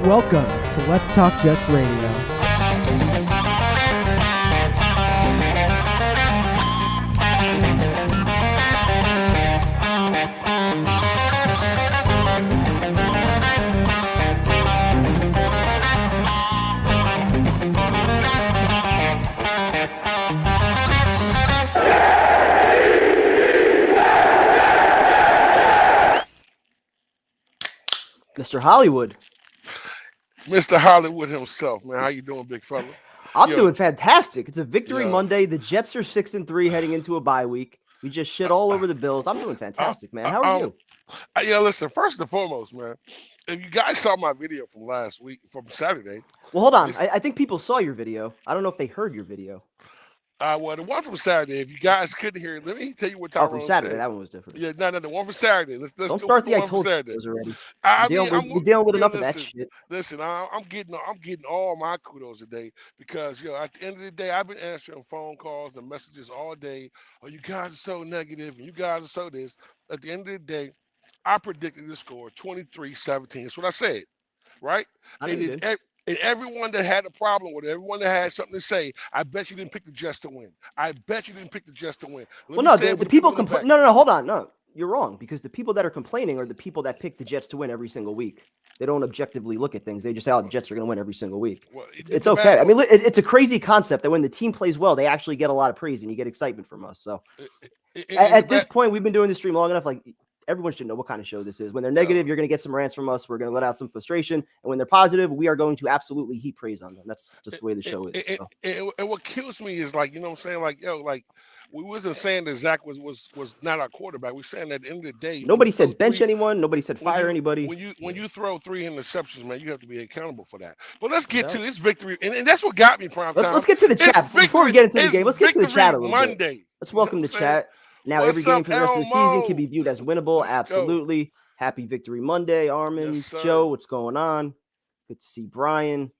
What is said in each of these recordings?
Welcome to Let's Talk Jets Radio. Mr. Hollywood. Mr. Hollywood himself, man. How you doing, big fella? I'm doing fantastic. It's a victory Yo. Monday. The Jets are 6-3 heading into a bye week. We just shit all over the Bills. I'm doing fantastic, man. How are you? Listen, first and foremost, man, if you guys saw my video from last week, from Saturday. Well, hold on. I think people saw your video. I don't know if they heard your video. Well, the one from Saturday, if you guys couldn't hear it, let me tell you what Tyrone from Saturday, said. that one was different. Yeah, no, the one from Saturday. Let's don't go start with the I one told from you Saturday. those already. We're dealing with enough of that shit. Listen, I'm getting all my kudos today because at the end of the day, I've been answering phone calls and messages all day. Oh, you guys are so negative, and you guys are so this. At the end of the day, I predicted the score 23-17. That's what I said, right? And everyone that had a problem with it, everyone that had something to say, I bet you didn't pick the Jets to win. The people complain. No, hold on. No, you're wrong because the people that are complaining are the people that pick the Jets to win every single week. They don't objectively look at things. They just say, oh, the Jets are going to win every single week. Well, it's okay. I mean, it's a crazy concept that when the team plays well, they actually get a lot of praise and you get excitement from us. So at this point, we've been doing this stream long enough. Like, everyone should know what kind of show this is. When they're negative, you're going to get some rants from us. We're going to let out some frustration. And when they're positive, we are going to absolutely heap praise on them. That's just the way the show is. And what kills me is like, you know what I'm saying? We wasn't saying that Zach was not our quarterback. We're saying that at the end of the day, nobody said bench anyone. Nobody said fire anybody. When you throw 3 interceptions, man, you have to be accountable for that. But let's get to this victory. And that's what got me, prime time. Let's get to the chat. Before we get into the game, let's get to the chat a little bit. Let's welcome the chat. Now, every game for the rest of the season can be viewed as winnable. Absolutely. Happy Victory Monday, Armin. Yes, Joe, what's going on? Good to see Brian.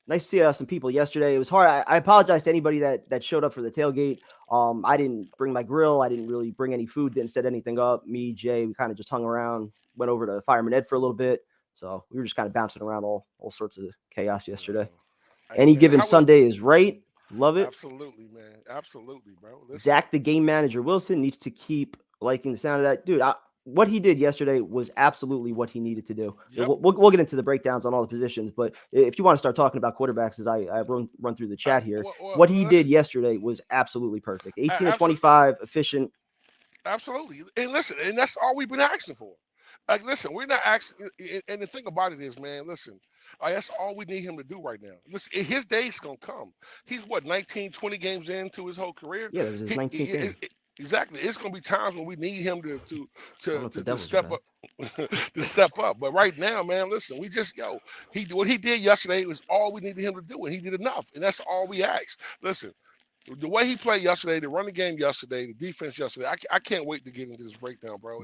Nice to see some people yesterday. It was hard. I apologize to anybody that showed up for the tailgate. I didn't bring my grill. I didn't really bring any food. Didn't set anything up. Me, Jay, we kind of just hung around. Went over to Fireman Ed for a little bit. So we were just kind of bouncing around all sorts of chaos yesterday. Any given Sunday is right. Love it. Absolutely, man. Absolutely, bro. Listen. Zach, the game manager, Wilson, needs to keep liking the sound of that. Dude, what he did yesterday was absolutely what he needed to do. Yep. We'll get into the breakdowns on all the positions, but if you want to start talking about quarterbacks as I run through the chat here, what he did yesterday was absolutely perfect. 18-25, efficient. Absolutely. And listen, and that's all we've been asking for. Like, listen, we're not asking, and the thing about it is, man, listen, that's all we need him to do right now. Listen, his day's going to come. He's, 19, 20 games into his whole career? Yeah, it was his 19th game. Exactly. It's going to be times when we need him to step up. To step up. But right now, man, listen, we just, what he did yesterday was all we needed him to do, and he did enough. And that's all we asked. Listen, the way he played yesterday, the running game yesterday, the defense yesterday, I can't wait to get into this breakdown, bro.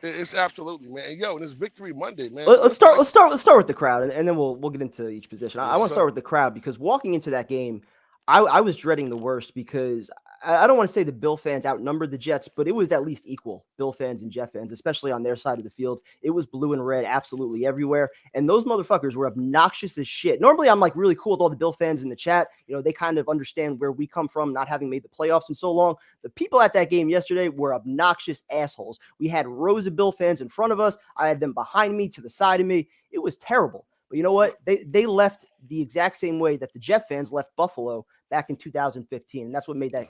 It's absolutely, man. And it's Victory Monday, man. Let's start with the crowd, and then we'll get into each position. I want to start with the crowd because walking into that game, I was dreading the worst because I don't want to say the Bill fans outnumbered the Jets, but it was at least equal, Bill fans and Jet fans, especially on their side of the field. It was blue and red absolutely everywhere, and those motherfuckers were obnoxious as shit. Normally, I'm like really cool with all the Bill fans in the chat. They kind of understand where we come from, not having made the playoffs in so long. The people at that game yesterday were obnoxious assholes. We had rows of Bill fans in front of us. I had them behind me, to the side of me. It was terrible. But you know what? They left the exact same way that the Jet fans left Buffalo back in 2015, and that's what made that.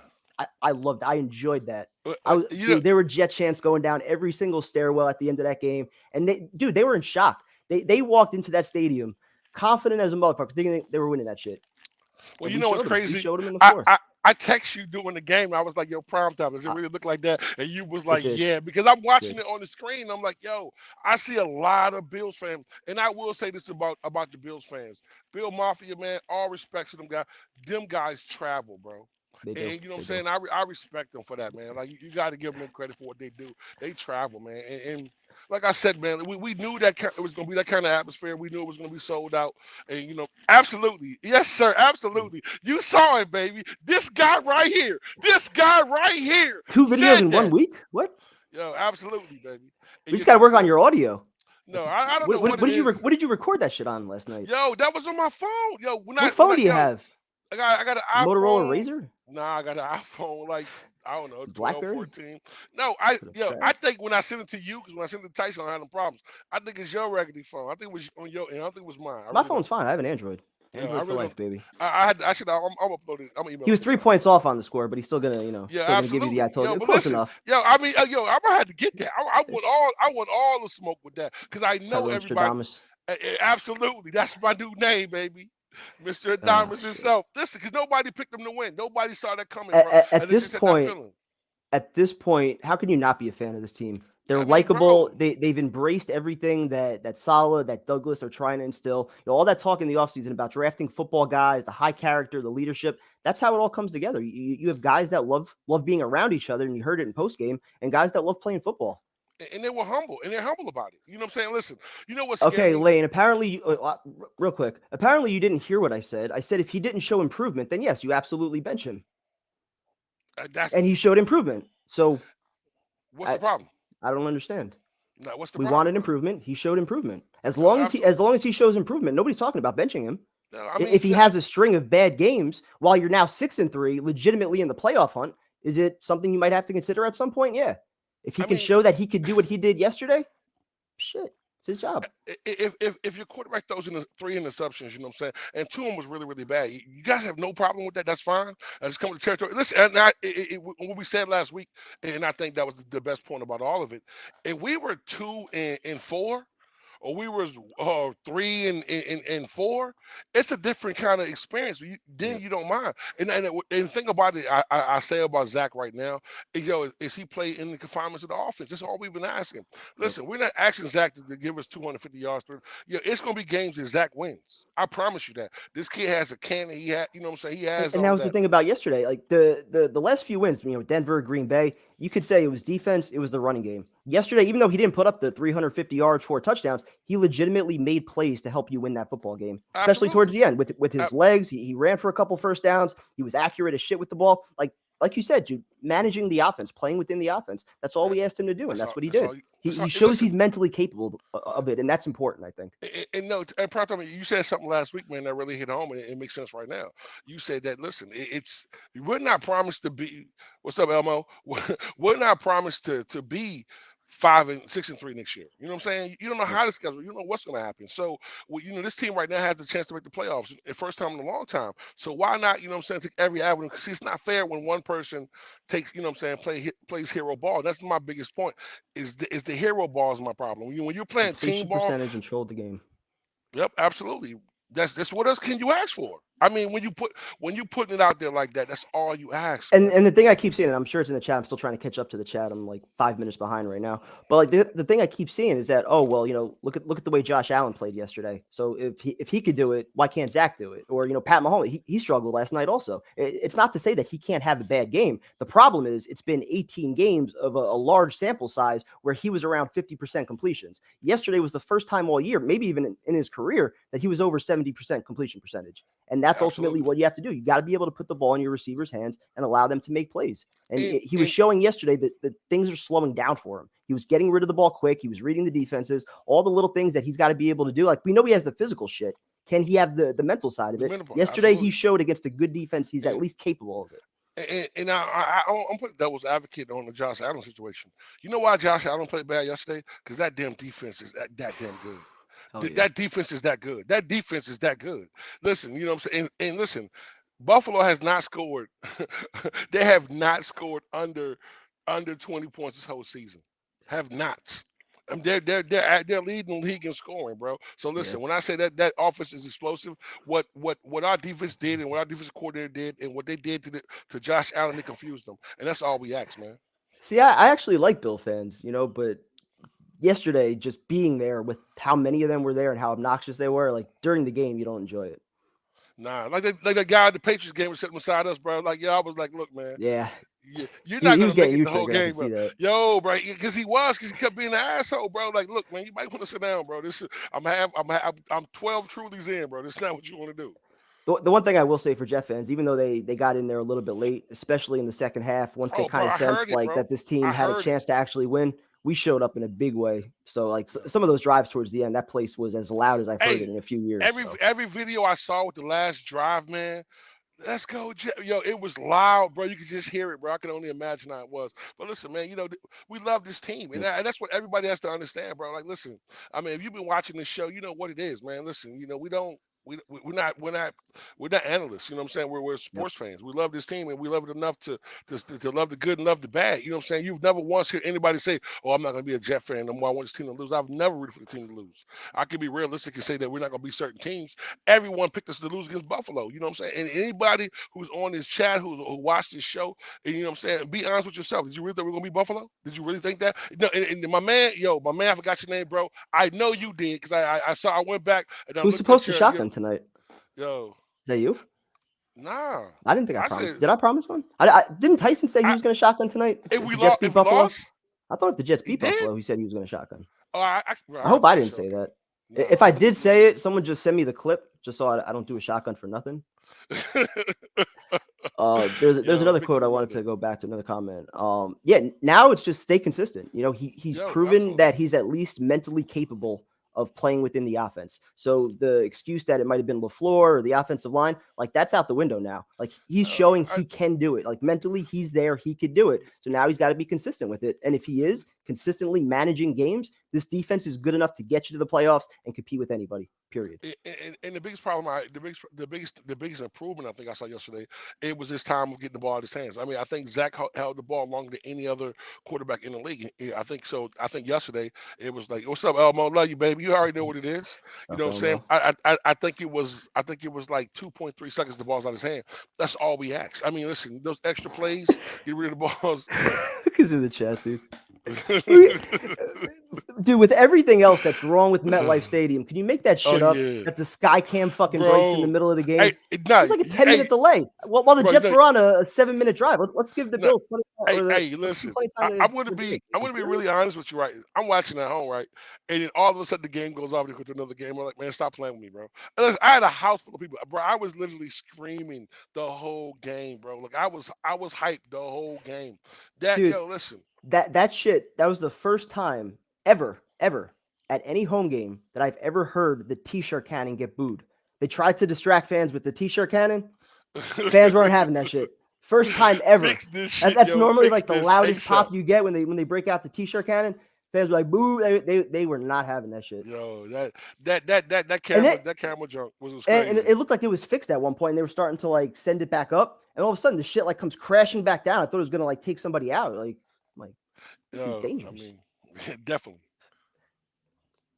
I enjoyed that. There were Jet chants going down every single stairwell at the end of that game. And they were in shock. They walked into that stadium confident as a motherfucker, thinking they were winning that shit. Well, you know what's crazy? We showed them in the fourth. I text you during the game. I was like, prime time. Does it really look like that? And you was like, yeah, because I'm watching it on the screen. I'm like, I see a lot of Bills fans. And I will say this about the Bills fans. Bill Mafia, man, all respect to them guys. Them guys travel, bro. And you know what I'm saying? I respect them for that, man. Like, you got to give them credit for what they do. They travel, man. And like I said, man, we knew that it was going to be that kind of atmosphere. We knew it was going to be sold out. And, absolutely. Yes, sir. Absolutely. You saw it, baby. This guy right here. 2 videos in 1 week? What? Absolutely, baby. We just got to work on your audio. No, I don't know What, what it is. what did you record that shit on last night? Yo, that was on my phone. Yo, What phone do you have? I got an Motorola iPhone. Razr? Nah, I got an iPhone like I don't know, 12, BlackBerry? 14. No, I think when I sent it to you, because when I sent it to Tyson, I had no problems. I think it's your raggedy phone. I think it was on your end. I don't think it was mine. My phone's fine. I have an Android. Android for life, baby. I should. I'm uploading. I'm emailing. He was 3 points off on the score, but he's still gonna, still gonna give you the I told you. Close enough. Yo, I mean, I'm gonna have to get that. I want all the smoke with that because I know everybody. Absolutely, that's my new name, baby. Mr. Adamas himself. Listen, because nobody picked him to win. Nobody saw that coming. At this point, how can you not be a fan of this team? They're likable. They've embraced everything that Saleh, that Douglas are trying to instill. All that talk in the offseason about drafting football guys, the high character, the leadership. That's how it all comes together. You have guys that love being around each other, and you heard it in postgame, and guys that love playing football. And they were humble, and they're humble about it. You know what I'm saying? Listen, you know what's okay, Lane. Apparently, real quick. Apparently, you didn't hear what I said. I said if he didn't show improvement, then yes, you absolutely bench him. And he showed improvement. So, what's the problem? I don't understand. No, what's the we problem? wanted improvement. He showed improvement. As long as he shows improvement, nobody's talking about benching him. No, I mean, if he has a string of bad games while you're now 6-3, legitimately in the playoff hunt, is it something you might have to consider at some point? Yeah. If he can show that he could do what he did yesterday, shit, it's his job. If your quarterback throws in 3 interceptions, you know what I'm saying, and 2 of them was really, really bad, you guys have no problem with that. That's fine. I just come to territory. Listen, what we said last week, and I think that was the best point about all of it. If we were 2-4, or we were 3-4, it's a different kind of experience. You don't mind. And think about it. I say about Zach right now. Is he playing in the confinements of the offense? That's all we've been asking. Listen, we're not asking Zach to give us 250 yards. It's going to be games that Zach wins. I promise you that. This kid has a cannon. He had, you know what I'm saying? He has. And that was the thing about yesterday. Like the last few wins, Denver, Green Bay. You could say it was defense, it was the running game. Yesterday, even though he didn't put up the 350 yards, 4 touchdowns, he legitimately made plays to help you win that football game, especially towards the end with his legs. He ran for a couple first downs. He was accurate as shit with the ball. Like you said, Jude, managing the offense, playing within the offense. That's all we asked him to do, and that's what he did. He shows he's mentally capable of it, and that's important, I think. And Prime, you said something last week, man, that really hit home, and it makes sense right now. You said that, listen, we're not promised to be. What's up, Elmo? We're not promised to be 5-6-3 next year. You know what I'm saying? You don't know how to schedule. You don't know what's going to happen. So, this team right now has the chance to make the playoffs, the first time in a long time. So why not, take every avenue? Because it's not fair when one person takes, plays hero ball. That's my biggest point. Is the hero ball is my problem. When you're playing team ball, percentage controlled the game. Yep, absolutely. That's what else can you ask for? I mean, when you putting it out there like that, that's all you ask. And the thing I keep seeing, and I'm sure it's in the chat, I'm still trying to catch up to the chat. I'm like 5 minutes behind right now. But like the thing I keep seeing is that, look at the way Josh Allen played yesterday. So if he could do it, why can't Zach do it? Or Pat Mahomes, he struggled last night also. It's not to say that he can't have a bad game. The problem is it's been 18 games of a large sample size where he was around 50% completions. Yesterday was the first time all year, maybe even in his career, that he was over 70% completion percentage. And that's ultimately what you have to do. You got to be able to put the ball in your receiver's hands and allow them to make plays. And he was showing yesterday that things are slowing down for him. He was getting rid of the ball quick. He was reading the defenses, all the little things that he's got to be able to do. Like, we know he has the physical shit. Can he have the mental side of it? Yesterday, he showed against a good defense he's at least capable of it. And I'm putting devil's advocate on the Josh Allen situation. You know why Josh Allen played bad yesterday? Because that damn defense is that damn good. That defense is that good. That defense is that good. Listen, you know what I'm saying? And listen, Buffalo has not scored. They have not scored under 20 points this whole season. Have not. They're leading the league in scoring, bro. So listen, when I say that offense is explosive, what our defense did and what our defensive coordinator did and what they did to Josh Allen, they confused them, and that's all we ask, man. See, I actually like Bill fans, but yesterday, just being there with how many of them were there and how obnoxious they were, like during the game, you don't enjoy it. Nah, like the guy at the Patriots game was sitting beside us, bro. Like, I was like, look, man. Yeah. You're not going to make it the whole game, bro. Yo, bro, because he kept being an asshole, bro. Like, look, man, you might want to sit down, bro. I'm 12 Trulies in, bro. This is not what you want to do. The one thing I will say for Jet fans, even though they got in there a little bit late, especially in the second half, once they kind of sensed that this team had a chance to actually win, we showed up in a big way. So like some of those drives towards the end, that place was as loud as I've heard it in a few years. Every video I saw with the last drive, man. Let's go, yo! It was loud, bro. You could just hear it, bro. I can only imagine how it was. But listen, man, we love this team, and that's what everybody has to understand, bro. Like, listen, I mean, if you've been watching this show, you know what it is, man. Listen, we don't. We're not analysts, you know what I'm saying? We're sports fans. We love this team and we love it enough to love the good and love the bad. You know what I'm saying? You've never once heard anybody say, "Oh, I'm not gonna be a Jet fan no more. I want this team to lose." I've never rooted for the team to lose. I can be realistic and say that we're not gonna be certain teams. Everyone picked us to lose against Buffalo. You know what I'm saying? And anybody who's on this chat who watched this show, and you know what I'm saying, be honest with yourself. Did you really think we're gonna be Buffalo? Did you really think that? No, and my man, I forgot your name, bro. I know you did because I went back and I Who's supposed to shotgun tonight? Yo, is that you? Nah, I didn't think I promised. Did I promise one? I didn't Tyson say he was going to shotgun tonight? If we lost, I thought if the Jets beat Buffalo, he said he was going to shotgun. Oh, I hope I didn't say that. No, if I did say it, someone just send me the clip just so I don't do a shotgun for nothing. There's another quote I wanted to go back to, another comment. Now it's just stay consistent. He's proven that he's at least mentally capable of playing within the offense. So the excuse that it might have been LaFleur or the offensive line, like that's out the window now. Like he's showing he can do it. Like mentally he's there, he could do it. So now he's got to be consistent with it. And if he is consistently managing games, this defense is good enough to get you to the playoffs and compete with anybody. Period. And the biggest problem, the biggest improvement I think I saw yesterday, it was his time of getting the ball out of his hands. I mean, I think Zach held the ball longer than any other quarterback in the league. I think so. I think yesterday it was like, "What's up, Elmo? Love you, baby." You already know what it is. You know what I'm saying? I think it was like 2.3 seconds the ball's out of his hand. That's all we asked. I mean, listen, those extra plays, get rid of the balls. Because in the chat, dude. Dude, with everything else that's wrong with MetLife Stadium, can you make that shit up? That the sky cam fucking breaks in the middle of the game? It's like a 10-minute delay. While the Jets were on a 7-minute drive. Let's give the Bills plenty. Listen, I'm going to be really honest with you, right? I'm watching at home, right? And then all of a sudden the game goes off to another game. I'm like, man, stop playing with me, bro. And I had a house full of people, bro. I was literally screaming the whole game, bro. Like I was hyped the whole game. Listen. That shit, that was the first time ever at any home game that I've ever heard the t-shirt cannon get booed. They tried to distract fans with the t-shirt cannon. Fans weren't having that shit. First time ever. That's normally like the loudest pop you get when they break out the t-shirt cannon. Fans were like, boo. They were not having that shit. Yo, that camera junk was crazy. And it looked like it was fixed at one point. And they were starting to like send it back up. And all of a sudden the shit like comes crashing back down. I thought it was going to like take somebody out. This is dangerous. I mean, definitely.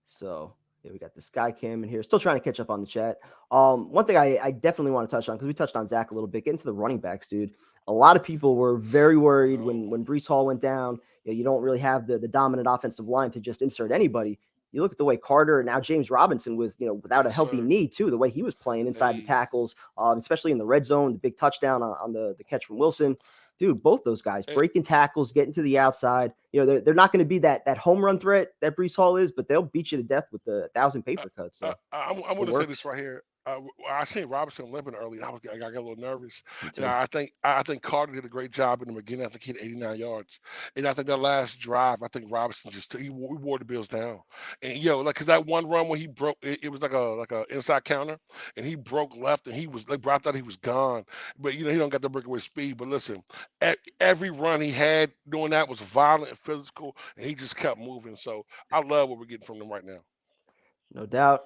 So we got the sky cam in here. Still trying to catch up on the chat. One thing I definitely want to touch on, because we touched on Zach a little bit, get into the running backs, dude. A lot of people were very worried when Breece Hall went down. You don't really have the dominant offensive line to just insert anybody. You look at the way Carter and now James Robinson without a healthy knee too, the way he was playing inside the tackles, especially in the red zone, the big touchdown on the catch from Wilson. Dude, both those guys breaking tackles, getting to the outside. They're not going to be that home run threat that Breece Hall is, but they'll beat you to death with the 1,000 paper cuts. So I'm going to say this right here. I seen Robinson limping early. I got a little nervous. I think Carter did a great job in the beginning. I think he had 89 yards, and I think that last drive, I think Robinson he wore the Bills down. And because that one run when he broke, it was like a inside counter, and he broke left, and he was like, bro, I thought he was gone. But he don't got the breakaway speed. But listen, every run he had doing that was violent and physical, and he just kept moving. So I love what we're getting from them right now. No doubt.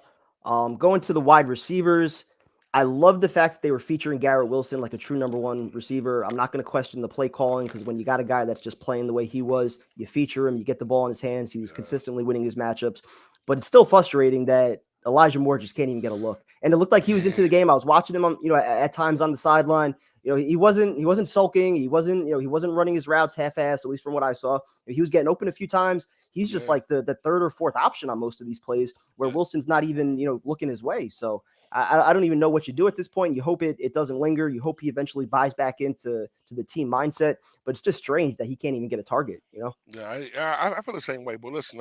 Going to the wide receivers, I love the fact that they were featuring Garrett Wilson like a true number one receiver. I'm not going to question the play calling, because when you got a guy that's just playing the way he was, you feature him, you get the ball in his hands. He was consistently winning his matchups, but it's still frustrating that Elijah Moore just can't even get a look. And it looked like he was into the game. I was watching him on, at times on the sideline. He wasn't sulking. He wasn't running his routes half-assed, at least from what I saw. He was getting open a few times. He's just like the third or fourth option on most of these plays where Wilson's not even, looking his way. So I don't even know what you do at this point. You hope it doesn't linger. You hope he eventually buys back into the team mindset. But it's just strange that he can't even get a target. Yeah, I feel the same way. But listen,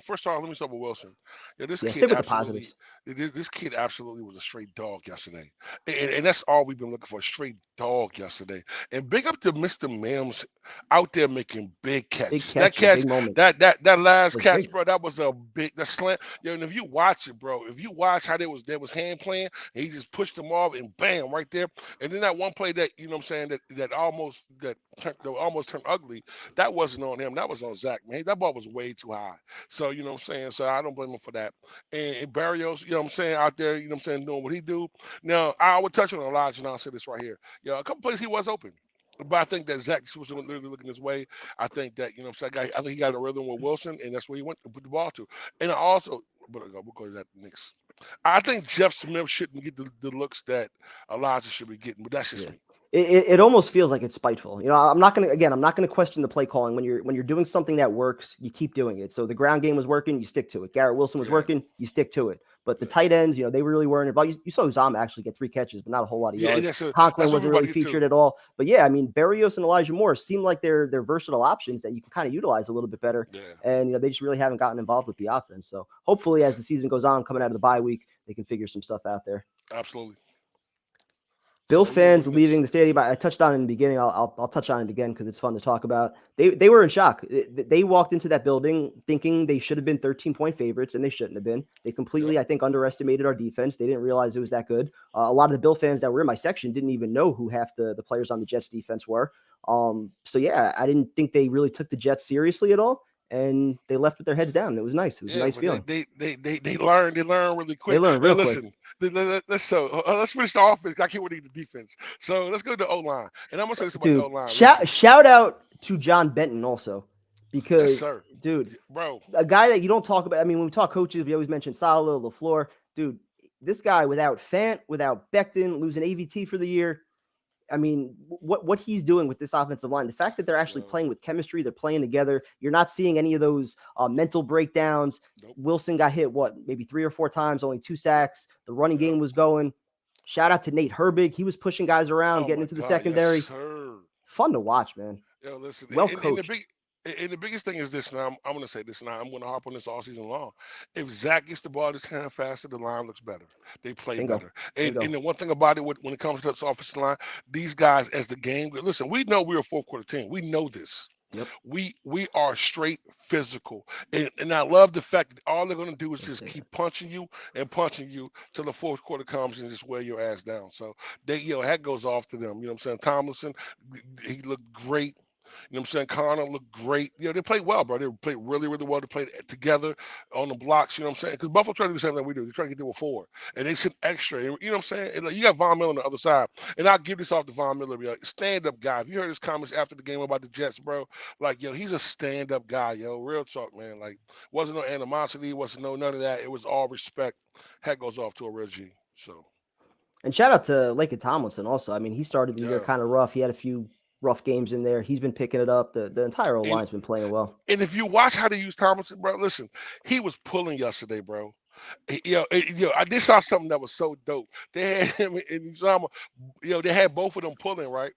first off, let me start with Wilson. Yeah, this kid stick with the absolutely, positives. this kid absolutely was a straight dog yesterday, and that's all we've been looking for, a straight dog yesterday. And big up to Mr. Mims out there making big catches. That catch, big moment. that last catch, big. bro, that was a big slant. And if you watch it, bro, if you watch how there was hand playing, and he just pushed them off and bam, right there. And then that one play that that almost turned ugly. That wasn't on him. That was on Zach, man. That ball was way too high. So, you know what I'm saying? So I don't blame him for that. And Barrios, you know what I'm saying, out there, you know what I'm saying, doing what he do. Now, I would touch on Elijah, and I'll say this right here. A couple places he was open. But I think that Zach was literally looking his way. I think that, you know what I'm saying, I think he got a rhythm with Wilson, and that's where he went to put the ball to. And also, we'll go to that next. I think Jeff Smith shouldn't get the looks that Elijah should be getting, but that's just me. It almost feels like it's spiteful. I'm not gonna question the play calling. When you're doing something that works, you keep doing it. So the ground game was working, you stick to it. Garrett Wilson was working, you stick to it. But the tight ends, they really weren't involved. You saw Uzama actually get 3 catches, but not a whole lot of yards. Conklin wasn't really featured at all. But yeah, I mean, Barrios and Elijah Moore seem like they're versatile options that you can kind of utilize a little bit better. Yeah. And they just really haven't gotten involved with the offense. So hopefully, as the season goes on, coming out of the bye week, they can figure some stuff out there. Absolutely. Bill fans leaving the stadium. I touched on it in the beginning. I'll touch on it again because it's fun to talk about. They were in shock. They walked into that building thinking they should have been 13-point favorites, and they shouldn't have been. They completely, I think, underestimated our defense. They didn't realize it was that good. A lot of the Bill fans that were in my section didn't even know who half the players on the Jets defense were. So yeah, I didn't think they really took the Jets seriously at all. And they left with their heads down. It was nice. It was a nice feeling. They learned really quick. They learned real quick. Let's finish the offense. I can't wait to the defense. So let's go to the O-line. And I'm gonna say this about the O-line. Shout out to John Benton also, because dude, bro, a guy that you don't talk about. I mean, when we talk coaches, we always mention Saleh, LaFleur. Dude, this guy without Fant, without Becton, losing AVT for the year. I mean, what he's doing with this offensive line, the fact that they're actually playing with chemistry, they're playing together. You're not seeing any of those mental breakdowns. Nope. Wilson got hit, maybe 3 or 4 times, only 2 sacks. The running game was going. Shout out to Nate Herbig. He was pushing guys around, getting into the secondary. Yes, fun to watch, man. Yo, listen, well coached. And the biggest thing is this. Now, I'm going to say this, and I'm going to harp on this all season long. If Zach gets the ball this hand faster, the line looks better. They play better. And the one thing about it, when it comes to this offensive line, these guys, as the game, listen, we know we're a 4th quarter team. We know this. Yep. We are straight physical. And I love the fact that all they're going to do is just keep punching you till the 4th quarter comes and just wear your ass down. So, that goes off to them. You know what I'm saying? Tomlinson, he looked great. You know what I'm saying? Connor looked great. They played well, bro. They played really, really well. They played together on the blocks, you know what I'm saying? Because Buffalo try to do the same thing we do. They try to get there with 4. And they sent extra. You know what I'm saying? And you got Von Miller on the other side. And I'll give this off to Von Miller. Stand-up guy. If you heard his comments after the game about the Jets, bro, he's a stand-up guy, Real talk, man. Wasn't no animosity. Wasn't none of that. It was all respect. Hat goes off to a real G. So. And shout out to Laken Tomlinson also. I mean, he started the year kind of rough. He had a few rough games in there. He's been picking it up. The entire O-line's been playing well. And if you watch how they use Tomlinson, bro, listen, he was pulling yesterday, bro. I did saw something that was so dope. They had him and Uzama, they had both of them pulling, right?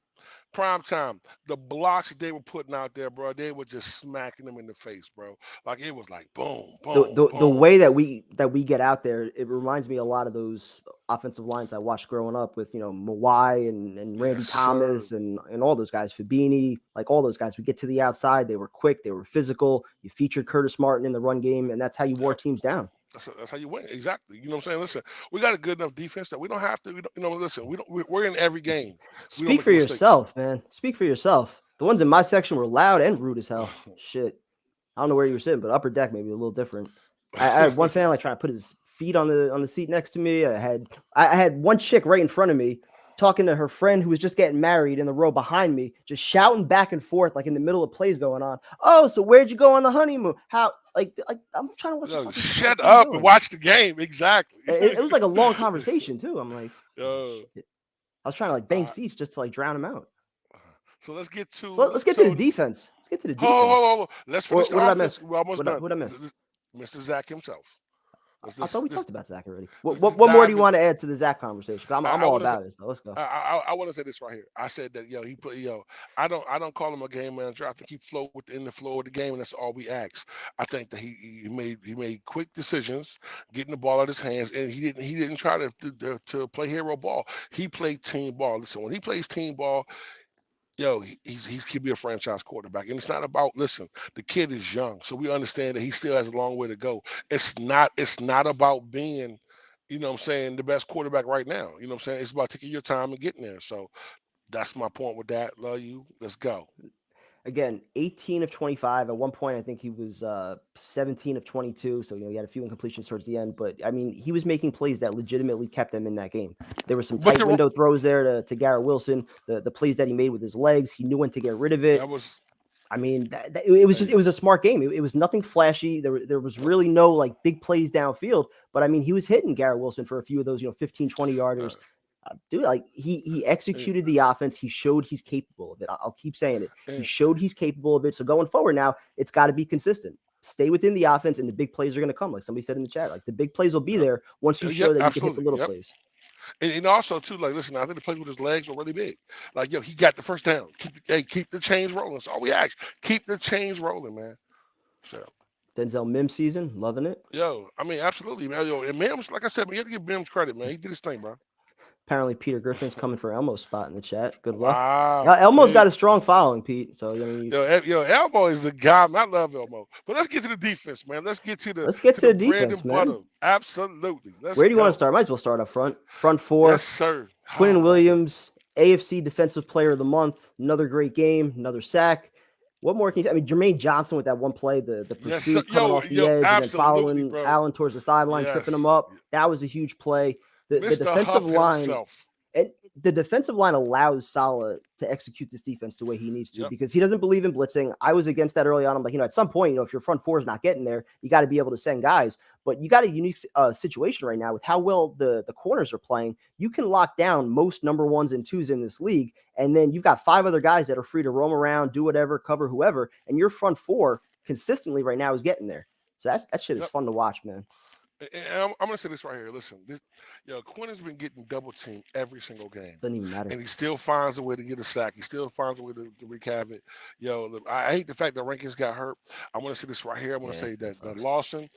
Prime time, the blocks that they were putting out there, bro, they were just smacking them in the face, bro. It was like boom, boom. The way that we get out there, it reminds me a lot of those offensive lines I watched growing up with, Mawai and Randy Thomas and all those guys, Fabini, all those guys. We get to the outside, they were quick, they were physical. You featured Curtis Martin in the run game, and that's how you wore teams down. That's how you win. Exactly. You know what I'm saying? Listen, we got a good enough defense that we don't have to. Listen, we're in every game. Speak for yourself, man. Speak for yourself. The ones in my section were loud and rude as hell. Shit. I don't know where you were sitting, but upper deck maybe a little different. I had one fan trying to put his feet on the seat next to me. I had one chick right in front of me talking to her friend who was just getting married in the row behind me, just shouting back and forth in the middle of plays going on. Oh, so where'd you go on the honeymoon? How? I'm trying to watch. Shut up and watch the game. Exactly. It was a long conversation too. I'm like, I was trying to bang seats just to drown him out. So let's get to the defense. Let's get to the defense. Oh, let's finish. What did I miss? We're almost done. What did I miss? Mr. Zach himself. I thought we talked about Zach already. What let's more do dive you in. want to add to the Zach conversation? 'Cause I'm I all want to say, about it. So let's go. I want to say this right here. I said that he put I don't call him a game manager. I think he flowed within the flow of the game, and that's all we ask. I think that he made quick decisions, getting the ball out of his hands, and he didn't try to play hero ball. He played team ball. Listen, when he plays team ball, he could be a franchise quarterback. And it's not about, listen, the kid is young, so we understand that he still has a long way to go. It's not about being, you know what I'm saying, the best quarterback right now. You know what I'm saying? It's about taking your time and getting there. So that's my point with that. Love you. Let's go. Again, 18 of 25. At one point, I think he was 17 of 22. So, he had a few incompletions towards the end. But, I mean, he was making plays that legitimately kept them in that game. There were some tight window throws there to Garrett Wilson. The plays that he made with his legs, he knew when to get rid of it. I mean, it was a smart game. It was nothing flashy. There was really no, like, big plays downfield. But, I mean, he was hitting Garrett Wilson for a few of those, 15, 20-yarders. Dude, like he executed the offense. He showed he's capable of it. I'll keep saying it. He showed he's capable of it. So going forward now, it's got to be consistent. Stay within the offense, and the big plays are going to come. Like somebody said in the chat, like the big plays will be there once you show that you can hit the little plays. And also too, like, listen, I think the plays with his legs were really big. Like, he got the first down. Keep the chains rolling. That's all we ask. Keep the chains rolling, man. So. Denzel Mims season, loving it. I mean, absolutely, man. And Mims, like I said, man, you have to give Mims credit, man. He did his thing, bro. Apparently, Peter Griffin's coming for Elmo's spot in the chat. Good luck. Wow, Elmo's got a strong following, Pete. So Elmo is the guy. Man, I love Elmo. But let's get to the defense, man. Let's get to the defense, man. Absolutely. Where do you want to start? Might as well start up front. Front four. Yes, sir. Quinn Williams, AFC Defensive Player of the Month. Another great game. Another sack. What more can you say? I mean, Jermaine Johnson with that one play, the pursuit coming off the edge and then following Allen towards the sideline, tripping him up. That was a huge play. The defensive line himself. And the defensive line allows Saleh to execute this defense the way he needs to because he doesn't believe in blitzing. I was against that early on. I'm like, at some point, if your front four is not getting there, you got to be able to send guys. But you got a unique situation right now with how well the corners are playing. You can lock down most number ones and twos in this league. And then you've got 5 other guys that are free to roam around, do whatever, cover whoever. And your front four consistently right now is getting there. So that shit is fun to watch, man. And I'm going to say this right here. Listen, Quinn has been getting double teamed every single game. Doesn't even matter. And he still finds a way to get a sack. He still finds a way to wreak havoc. I hate the fact that Rankins got hurt. I want to say this right here. I want to say that Lawson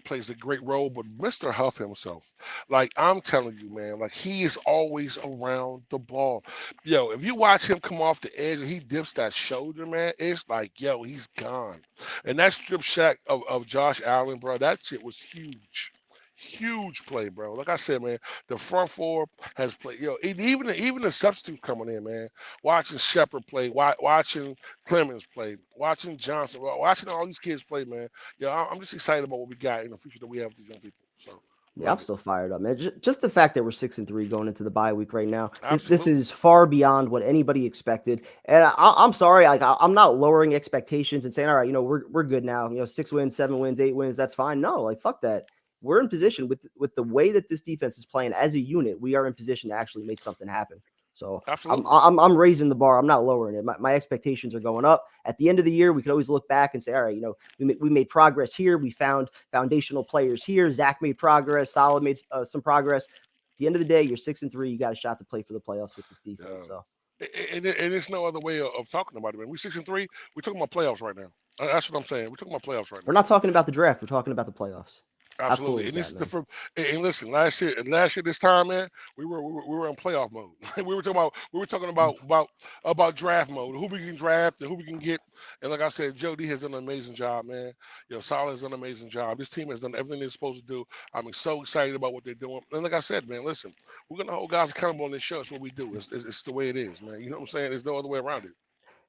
plays a great role, but Mr. Huff himself, like I'm telling you, man, like he is always around the ball. If you watch him come off the edge and he dips that shoulder, man, it's like, he's gone. And that strip sack of Josh Allen, bro, that shit was huge. Huge play, bro. Like I said, man, the front four has played. Even the substitutes coming in, man. Watching Shepard play, watching Clemens play, watching Johnson, watching all these kids play, man. I'm just excited about what we got in the future that we have with these young people. So. Yeah, I'm still fired up, man. Just the fact that we're 6-3 going into the bye week right now. This is far beyond what anybody expected. And I'm sorry, I'm not lowering expectations and saying, all right, we're good now. 6 wins, 7 wins, 8 wins, that's fine. No, like fuck that. We're in position with the way that this defense is playing as a unit. We are in position to actually make something happen. So I'm raising the bar. I'm not lowering it. My expectations are going up. At the end of the year, we could always look back and say, all right, we made progress here. We found foundational players here. Zach made progress. Saleh made some progress. At the end of the day, you're 6-3. You got a shot to play for the playoffs with this defense. So. And there's no other way of talking about it, man. We're 6-3. We're talking about playoffs right now. That's what I'm saying. We're talking about playoffs right now. We're not talking about the draft. We're talking about the playoffs. Absolutely, cool and listen, last year this time, man, we were in playoff mode. we were talking about draft mode, who we can draft and who we can get. And like I said, Joe D has done an amazing job, man. Saleh has done an amazing job. This team has done everything they're supposed to do. I'm so excited about what they're doing. And like I said, man, listen, we're gonna hold guys accountable on this show. It's what we do. It's the way it is, man. You know what I'm saying? There's no other way around it.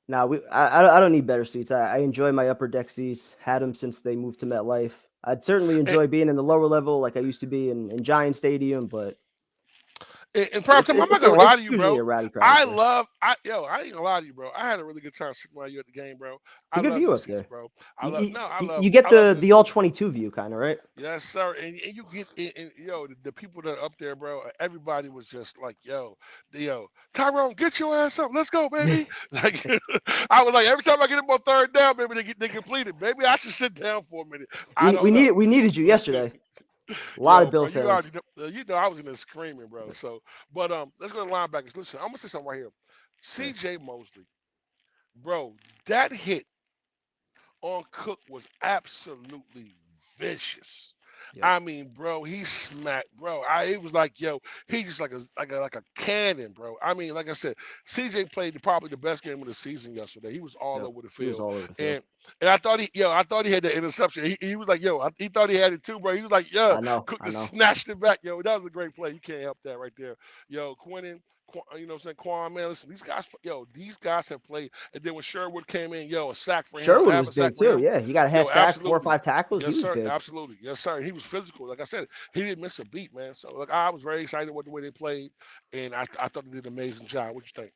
Now I don't need better seats. I enjoy my upper deck seats. Had them since they moved to MetLife. I'd certainly enjoy being in the lower level like I used to be in Giant Stadium, but in prime time, I'm not gonna lie to you, bro. I ain't gonna lie to you, bro. I had a really good time sitting while you at the game, bro. It's a good view up there, bro. You get the all 22 view, kind of, right? Yes, sir. And you get the people that are up there, bro. Everybody was just like, Tyrone, get your ass up. Let's go, baby. Like I was like, every time I get them on third down, maybe they complete it. Maybe I should sit down for a minute. We needed you yesterday. A lot of Bro, Bill you fans. already know I was in there screaming, bro. So, but let's go to linebackers. Listen, I'm gonna say something right here. Yeah. C.J. Mosley, bro, that hit on Cook was absolutely vicious. Yep. I mean, bro, he smacked, bro. It was like, yo, he just like a cannon, bro. I mean, like I said, CJ played probably the best game of the season yesterday. He was all Yep. over the He was field, all over the field. and I thought he had the interception. He was like, yo, he thought he had it too, bro. He was like, yo, I know. Cook I just know. snatched it back, yo. That was a great play. You can't help that right there, yo. You know what I'm saying? Quan, man, listen, these guys have played. And then when Sherwood came in, yo, a sack for him, Sherwood half was a sack big for too. him. Yeah, he got a half Yo, sack, 4 or absolutely. 5 tackles. He Yes, was sir. big. Absolutely. Yes, sir. He was physical. Like I said, he didn't miss a beat, man. So like I was very excited with the way they played. And I thought they did an amazing job. What you think?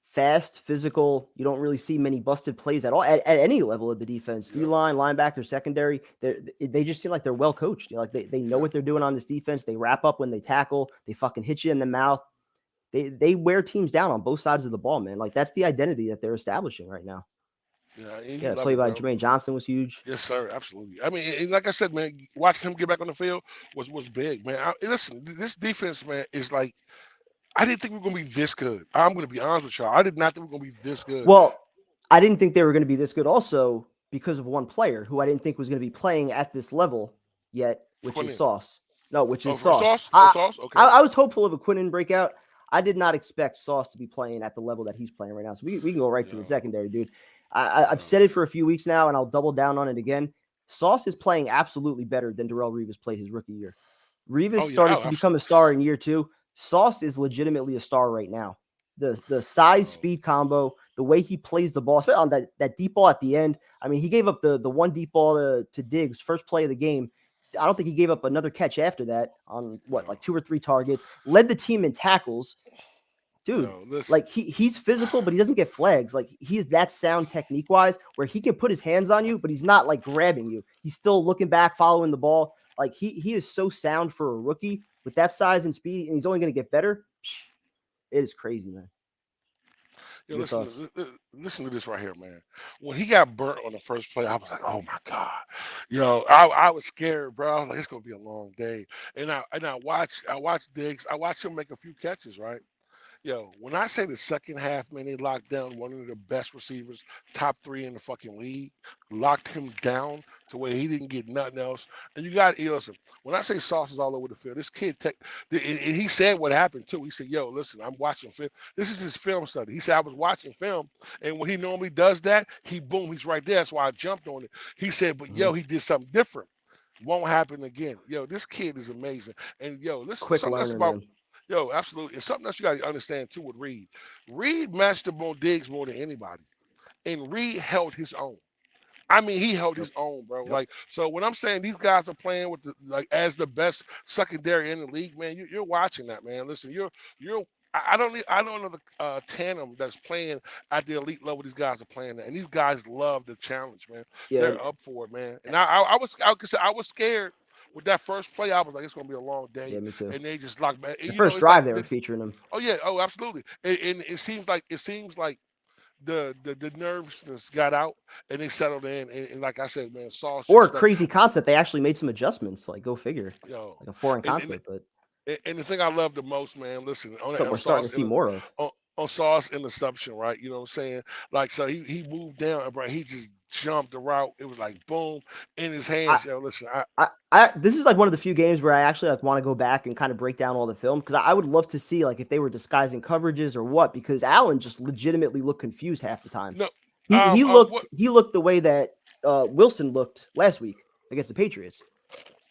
Fast, physical. You don't really see many busted plays at all at any level of the defense. D Yep. line, linebacker, secondary. They just seem like they're well coached. Like they know Yep. what they're doing on this defense. They wrap up when they tackle. They fucking hit you in the mouth. They wear teams down on both sides of the ball, man. Like that's the identity that they're establishing right now. Yeah, and you Yeah, the love play it, by bro. Jermaine Johnson was huge. Yes, sir. Absolutely. I mean, and like I said, man, watching him get back on the field was big, man. Listen, this defense, man, is like I didn't think we were gonna be this good. I'm gonna be honest with y'all. I did not think we were gonna be this good. Well, I didn't think they were going to be this good also because of one player who I didn't think was going to be playing at this level yet, which Quinn is in. Sauce. No, which Oh, is for Sauce. Sauce? Oh, Sauce? Okay. I was hopeful of a Quinnen breakout. I did not expect Sauce to be playing at the level that he's playing right now. So we can go right to the Yeah. secondary, dude. Yeah. I've said it for a few weeks now, and I'll double down on it again. Sauce is playing absolutely better than Darrell Revis played his rookie year. Revis Oh, yeah. started Oh, to become a star in year 2. Sauce is legitimately a star right now. The size speed combo, the way he plays the ball, especially on that deep ball at the end. I mean, he gave up the one deep ball to Diggs, first play of the game. I don't think he gave up another catch after that on like 2 or 3 targets, led the team in tackles. Dude, like he's physical, but he doesn't get flags. Like he's that sound technique wise where he can put his hands on you, but he's not like grabbing you. He's still looking back, following the ball. Like he is so sound for a rookie with that size and speed, and he's only going to get better. It is crazy, man. Yo, listen to this right here, man. When he got burnt on the first play, I was like, "Oh my god!" Yo, I was scared, bro. I was like, "It's gonna be a long day." And I watched Diggs. I watched him make a few catches, right? Yo, when I say the second half, man, they locked down one of the best receivers, top 3 in the fucking league, locked him down to where he didn't get nothing else. And you got, listen, when I say Sauce is all over the field, this kid, and he said what happened too. He said, yo, listen, I'm watching film. This is his film study. He said, I was watching film, and when he normally does that, he's right there. That's why I jumped on it. He said, but yo, he did something different. Won't happen again. Yo, this kid is amazing. And yo, listen, Quick something else learner, about. man. Yo, absolutely. And something else you got to understand too with Reed. Reed matched up on Diggs more than anybody, and Reed held his own. I mean, he held his own, bro. Yep. Like, so when I'm saying these guys are playing with as the best secondary in the league, man, you're watching that, man. Listen, I don't know the tandem that's playing at the elite level. These guys are playing that, and these guys love the challenge, man. Yeah. They're up for it, man. And I was scared. With that first play, I was like, it's gonna be a long day. Yeah, me too. And they just locked back. The first drive, they were featuring him. Oh yeah, oh absolutely. And it seems like the nervousness got out and they settled in. And like I said, man, Sauce. Or a crazy concept, they actually made some adjustments. Like, go figure. Yo, like a foreign concept, and the thing I love the most, man, listen, we're starting to see more of. On Sauce interception, right? You know what I'm saying? Like, so he moved down, bro. He just jumped the route. It was like boom in his hands. Yo, listen, this is like one of the few games where I actually like want to go back and kind of break down all the film because I would love to see like if they were disguising coverages or what, because Allen just legitimately looked confused half the time. No, he looked the way that Wilson looked last week against the Patriots.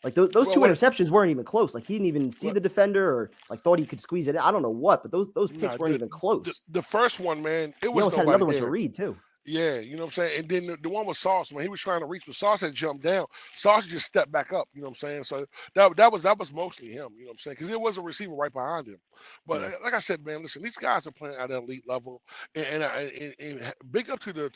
Like those two interceptions weren't even close. Like he didn't even see the defender or like thought he could squeeze it in. I don't know what, but those picks weren't even close. The first one, man, it was he almost had another one to read too. Yeah, you know what I'm saying? And then the one with Sauce, man, he was trying to reach, but Sauce had jumped down. Sauce just stepped back up, you know what I'm saying? So that was mostly him, you know what I'm saying? Because there was a receiver right behind him. But like I said, man, listen, these guys are playing at an elite level, and big up to the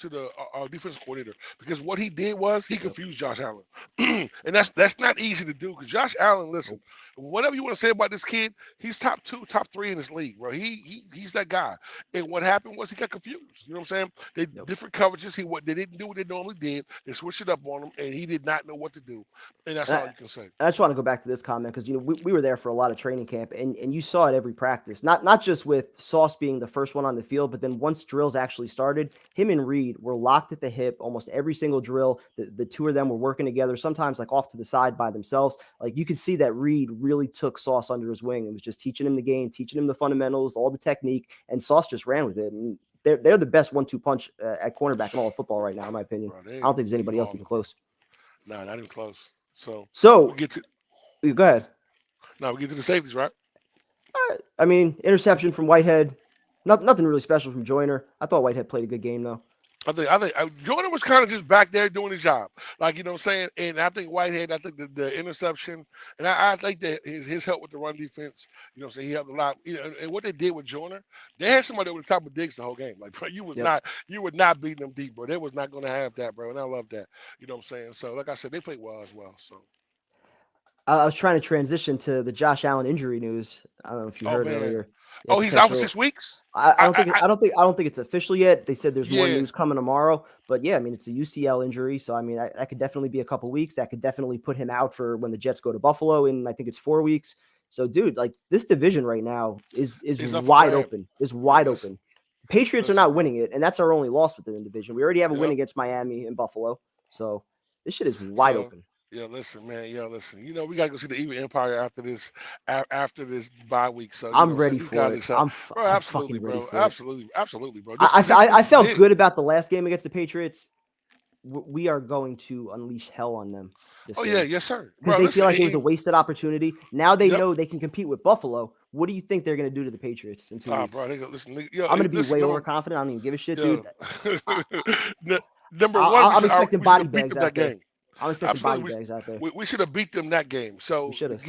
defensive coordinator, because what he did was he confused Josh Allen, and that's not easy to do because Josh Allen, listen, whatever you want to say about this kid, he's top 2, top 3 in this league, bro. He's that guy. And what happened was he got confused. You know what I'm saying? different coverages. They didn't do what they normally did. They switched it up on him, and he did not know what to do. And that's all you can say. I just want to go back to this comment because we were there for a lot of training camp, and you saw it every practice. Not just with Sauce being the first one on the field, but then once drills actually started, him and Reed were locked at the hip almost every single drill. The two of them were working together, sometimes like off to the side by themselves. Like you could see that Reed really took Sauce under his wing and was just teaching him the game, teaching him the fundamentals, all the technique, and Sauce just ran with it. And they're the best 1-2 punch at cornerback in all of football right now, in my opinion. Bro, I don't think there's anybody else even close. No, not even close. So we get to go ahead. Now we get to the safeties, right? I mean, interception from Whitehead. Nothing really special from Joyner. I thought Whitehead played a good game though. I think Jordan was kind of just back there doing his job, like you know what I'm saying. And I think Whitehead, I think the interception, and I think that his help with the run defense, you know, what I'm saying, he helped a lot. You know, and what they did with Joyner, they had somebody over the top of Diggs the whole game. Like, bro, you were not beating them deep, bro. They was not going to have that, bro. And I love that. You know what I'm saying? So, like I said, they played well as well. So. I was trying to transition to the Josh Allen injury news. I don't know if you heard earlier. Yeah, he's out for 6 weeks. I don't think it's official yet. They said there's more news coming tomorrow. But yeah, I mean it's a UCL injury, so I mean that could definitely be a couple weeks. That could definitely put him out for when the Jets go to Buffalo in I think it's 4 weeks. So dude, like this division right now is wide open. Is wide open. Patriots are not winning it, and that's our only loss within the division. We already have a win against Miami and Buffalo. So this shit is wide open. Yeah, listen, man. Yeah, listen. You know, we gotta go see the Evil Empire after this bye week. So I'm ready for it. I'm absolutely, fucking ready for it. Absolutely, bro. I felt good about the last game against the Patriots. We are going to unleash hell on them. Yes, sir. Because they feel like it was a wasted opportunity. Now they know they can compete with Buffalo. What do you think they're going to do to the Patriots in 2 weeks? Bro, I'm going to be way overconfident. I don't even give a shit, dude. Number one, I'm expecting body bags out there. Game. I'm expecting body bags out there. We should have beat them that game. So we should have.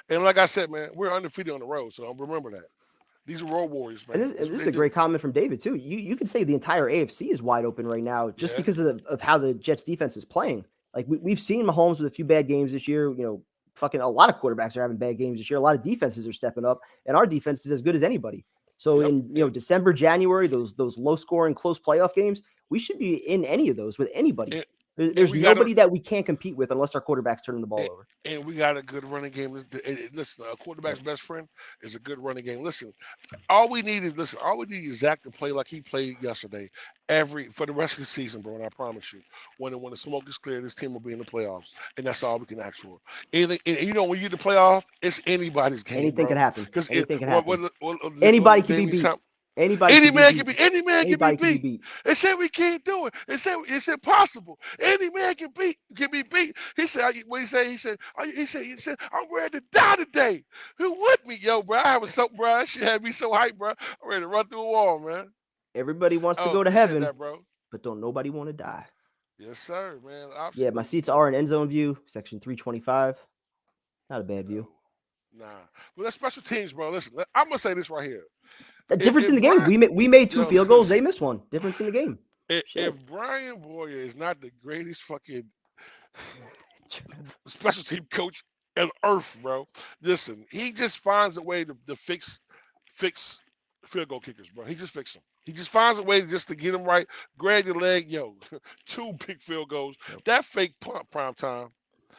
And like I said, man, we're undefeated on the road. So remember that. These are road warriors, man. And this is a great comment from David too. You can say the entire AFC is wide open right now just because of how the Jets defense is playing. Like we've seen Mahomes with a few bad games this year. You know, fucking a lot of quarterbacks are having bad games this year. A lot of defenses are stepping up, and our defense is as good as anybody. So in December, January, those low scoring, close playoff games, we should be in any of those with anybody. There's nobody that we can't compete with unless our quarterback's turning the ball over. And we got a good running game. Listen, a quarterback's best friend is a good running game. Listen, all we need is Zach to play like he played yesterday for the rest of the season, bro. And I promise you, when the smoke is clear, this team will be in the playoffs. And that's all we can ask for. Anything, and you know, when you're in the playoff, it's anybody's game. Anything can happen. Anything can happen. Anybody can be beat. Any man can be beat. They said we can't do it. They said it's impossible. Any man can be beat. He said, what he said? He said, I'm ready to die today. Who with me, yo, bro? I was so, bro. That shit had me so hyped, bro. I'm ready to run through a wall, man. Everybody wants to go to heaven, bro. But don't nobody want to die. Yes, sir, man. Absolutely. Yeah, my seats are in end zone view, section 325. Not a bad view. Nah. Well, that's special teams, bro. Listen, I'm gonna say this right here. The difference in the game. We made 2 field goals. They missed one. Difference in the game. If Brian Boyer is not the greatest fucking special team coach on earth, bro, listen, he just finds a way to fix field goal kickers, bro. He just fixes them. He just finds a way to get them right. Grab your leg, 2 big field goals. That fake punt prime time.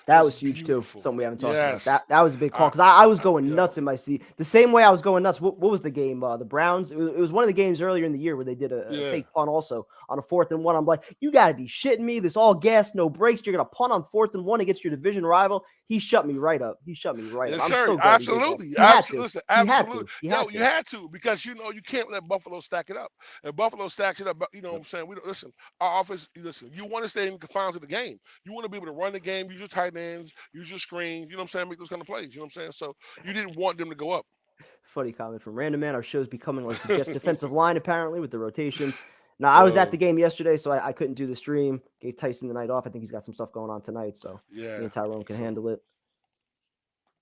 That was huge too. Something we haven't talked about. That was a big call because I was going nuts in my seat. The same way I was going nuts. What was the game? The Browns. It was one of the games earlier in the year where they did a fake punt also on a 4th and 1. I'm like, you gotta be shitting me. This all gas, no brakes. You're gonna punt on 4th and 1 against your division rival. He shut me right up. Yes, I'm sir. so glad Absolutely. He had to. You had to because you can't let Buffalo stack it up. And Buffalo stacks it up, you know what I'm saying? We don't listen. Our offense, you want to stay in the confines of the game. You want to be able to run the game, use your tight ends, use your screens, you know what I'm saying? Make those kind of plays, you know what I'm saying? So you didn't want them to go up. Funny comment from Random Man. Our show's becoming like the Jets defensive line, apparently, with the rotations. Now, I was at the game yesterday, so I couldn't do the stream. Gave Tyson the night off. I think he's got some stuff going on tonight, so me and Tyrone can handle it.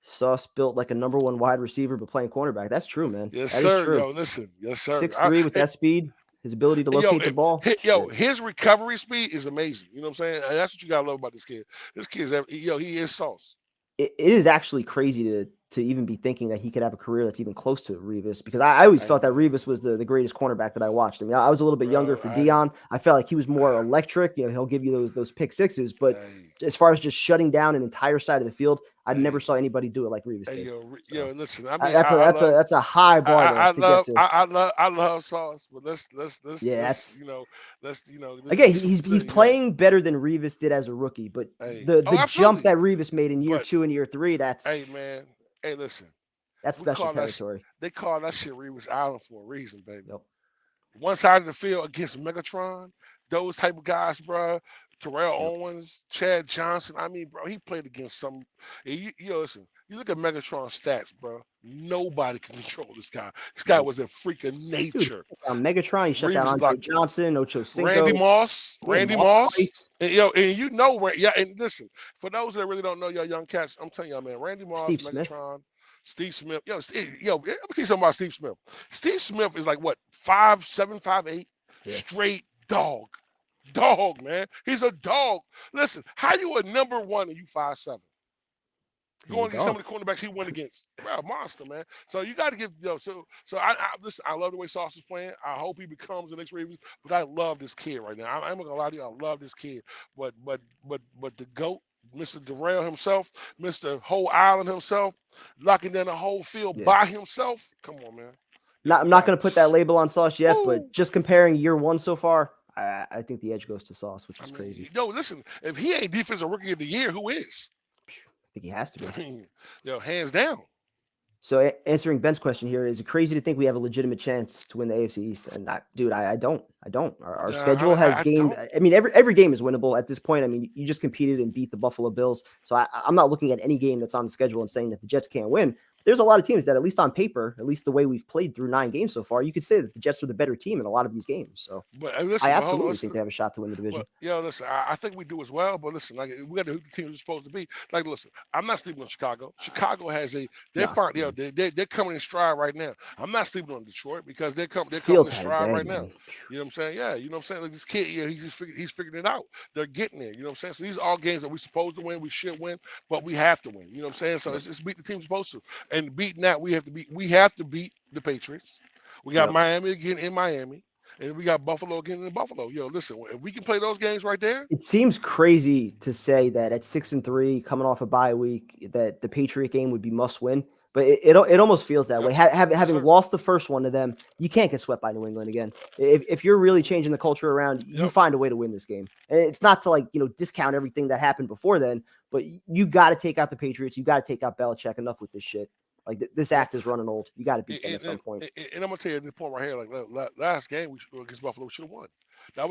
Sauce built like a number 1 wide receiver, but playing cornerback. That's true, man. Yes, that sir. Is true. Yo, listen. Yes, sir. 6'3" with that speed, his ability to locate the ball. His recovery speed is amazing. You know what I'm saying? And that's what you got to love about this kid. This kid is, he is Sauce. It is actually crazy to even be thinking that he could have a career that's even close to Revis, because I always felt that Revis was the greatest cornerback that I watched. I mean, I was a little bit younger for Dion. I felt like he was more electric. You know, he'll give you those pick sixes, but as far as just shutting down an entire side of the field, I never saw anybody do it like Revis did. Yo, listen. I mean, that's a high bar to get to. I love Sauce, but let's again, he's playing better than Revis did as a rookie, but the jump that Revis made in year 2 and year 3, that's man. Hey, listen. That's special territory. They call that shit Revis Island for a reason, baby. Yep. One side of the field against Megatron, those type of guys, bro. Terrell Owens, Chad Johnson. I mean, bro, he played against some. Listen, you look at Megatron's stats, bro. Nobody can control this guy. This guy was a freak of nature. Dude, Megatron, he shut down Andre Johnson, Ocho Cinco, Randy Moss. And listen, for those that really don't know, y'all young cats, I'm telling y'all, man, Randy Moss, Megatron. Steve Smith. Let me tell you something about Steve Smith. Steve Smith is like what, 5'7", 5'8", straight dog. Dog, man. He's a dog. Listen, how you a number 1 and you 5'7"? Going against some of the cornerbacks he went against. Bro, monster, man. So you got to give listen, I love the way Sauce is playing. I hope he becomes the next Ravens, but I love this kid right now. I'm not gonna lie to you, I love this kid. But the GOAT, Mr. Darrell himself, Mr. Whole Island himself, locking down the whole field by himself. Come on, man. I'm not going to put that label on Sauce yet, but just comparing year 1 so far, I think the edge goes to Sauce, which is crazy. Yo, listen, if he ain't defensive rookie of the year, who is? I think he has to be. Hands down. So answering Ben's question here, is it crazy to think we have a legitimate chance to win the AFC East? And I don't. Our schedule has game. I mean, every game is winnable at this point. I mean, you just competed and beat the Buffalo Bills. So I'm not looking at any game that's on the schedule and saying that the Jets can't win. There's a lot of teams that, at least on paper, at least the way we've played through 9 games so far, you could say that the Jets are the better team in a lot of these games. So I absolutely think they have a shot to win the division. Listen, I think we do as well. But listen, like, we got to who the team is supposed to be. Like, listen, I'm not sleeping on Chicago. Chicago has they're coming in stride right now. I'm not sleeping on Detroit because they're coming in stride right now. You know what I'm saying? Yeah, you know what I'm saying? Like, this kid, he's figuring it out. They're getting there. You know what I'm saying? So these are all games that we're supposed to win. We should win, but we have to win. You know what I'm saying? So it's beat the team supposed to. And beating that, we have to beat the Patriots. We got Miami again in Miami, and we got Buffalo again in Buffalo. Yo, listen, if we can play those games right there. It seems crazy to say that at 6-3, coming off a bye week, that the Patriot game would be must win. But it almost feels that way. Having lost the first one to them, you can't get swept by New England again. If you're really changing the culture around, you find a way to win this game. And it's not to discount everything that happened before then, but you got to take out the Patriots. You got to take out Belichick. Enough with this shit. Like, this act is running old. You got to beat them at some point. And I'm gonna tell you this point right here. Like, last game against Buffalo, we should have won. They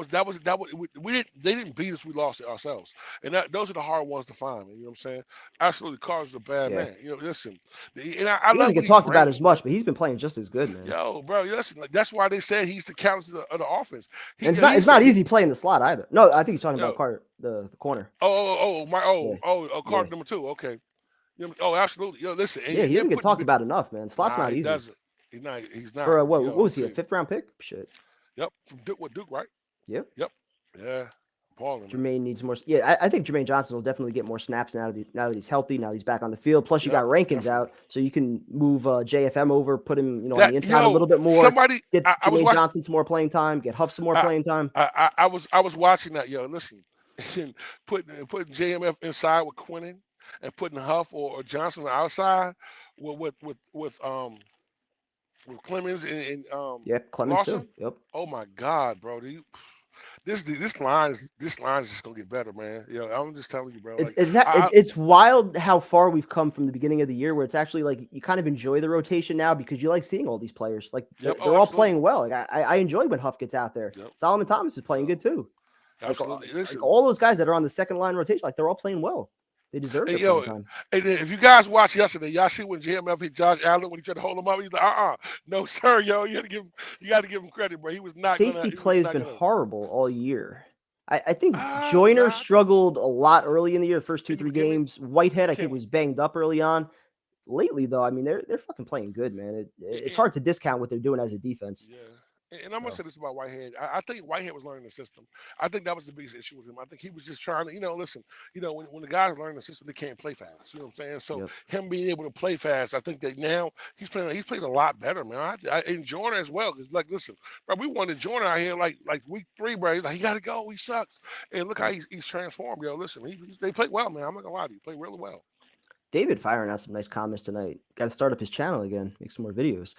didn't beat us. We lost it ourselves. And those are the hard ones to find. You know what I'm saying? Absolutely, Carr's a bad man. You know, listen. And I he doesn't get talked about as much, but he's been playing just as good, man. Yo, bro, listen. That's why they said he's the counter of the offense. It's not easy playing the slot either. No, I think he's talking about Carter, the corner. Carter number 2. Okay. Absolutely. Yo, listen. He doesn't get talked about enough, man. Slot's not easy. He's not. For what was he? A 5th round pick? Shit. Yep. From Duke, right? Yep. Yeah. Balling. Jermaine needs more. Yeah, I think Jermaine Johnson will definitely get more snaps now that he's healthy. Now he's back on the field. Plus, you got Rankins out, so you can move JFM over, put him on the inside a little bit more. Get Jermaine Johnson some more playing time. Get Huff some more playing time. I was watching that. Yo, listen, putting JMF inside with Quinnen and putting Huff or Johnson on the outside with Clemens and Clemens Lawson. Too. Yep. Oh my God, bro. This line is just gonna get better, man. I'm just telling you, bro. It's wild how far we've come from the beginning of the year, where it's actually like you kind of enjoy the rotation now because you like seeing all these players. Like they're all playing well. Like I enjoy when Huff gets out there. Solomon Thomas is playing good too. Like all those guys that are on the second line rotation, like they're all playing well. They deserve it. And if you guys watched yesterday, y'all see when GMF hit Josh Allen when he tried to hold him up. He's like, no, sir, yo, you got to give him credit, bro. He was not. Safety play has been horrible all year. I think Joyner struggled a lot early in the year, the first 2-3 games. Whitehead, I think, was banged up early on. Lately, though, I mean, they're fucking playing good, man. It's hard to discount what they're doing as a defense. Yeah. And I'm gonna So say this about Whitehead. I think Whitehead was learning the system. I think that was the biggest issue with him. I think he was just trying to, listen, when the guys learn the system, they can't play fast. You know what I'm saying? So yep. him being able to play fast, I think that now he's played a lot better, man. And Jordan as well. Cause like, listen, bro, we wanted Jordan out here like week 3, bro. He's like, he gotta go. He sucks. And look how he's transformed, yo. Listen, they played well, man. I'm not gonna lie to you. Played really well. David firing out some nice comments tonight. Got to start up his channel again, make some more videos.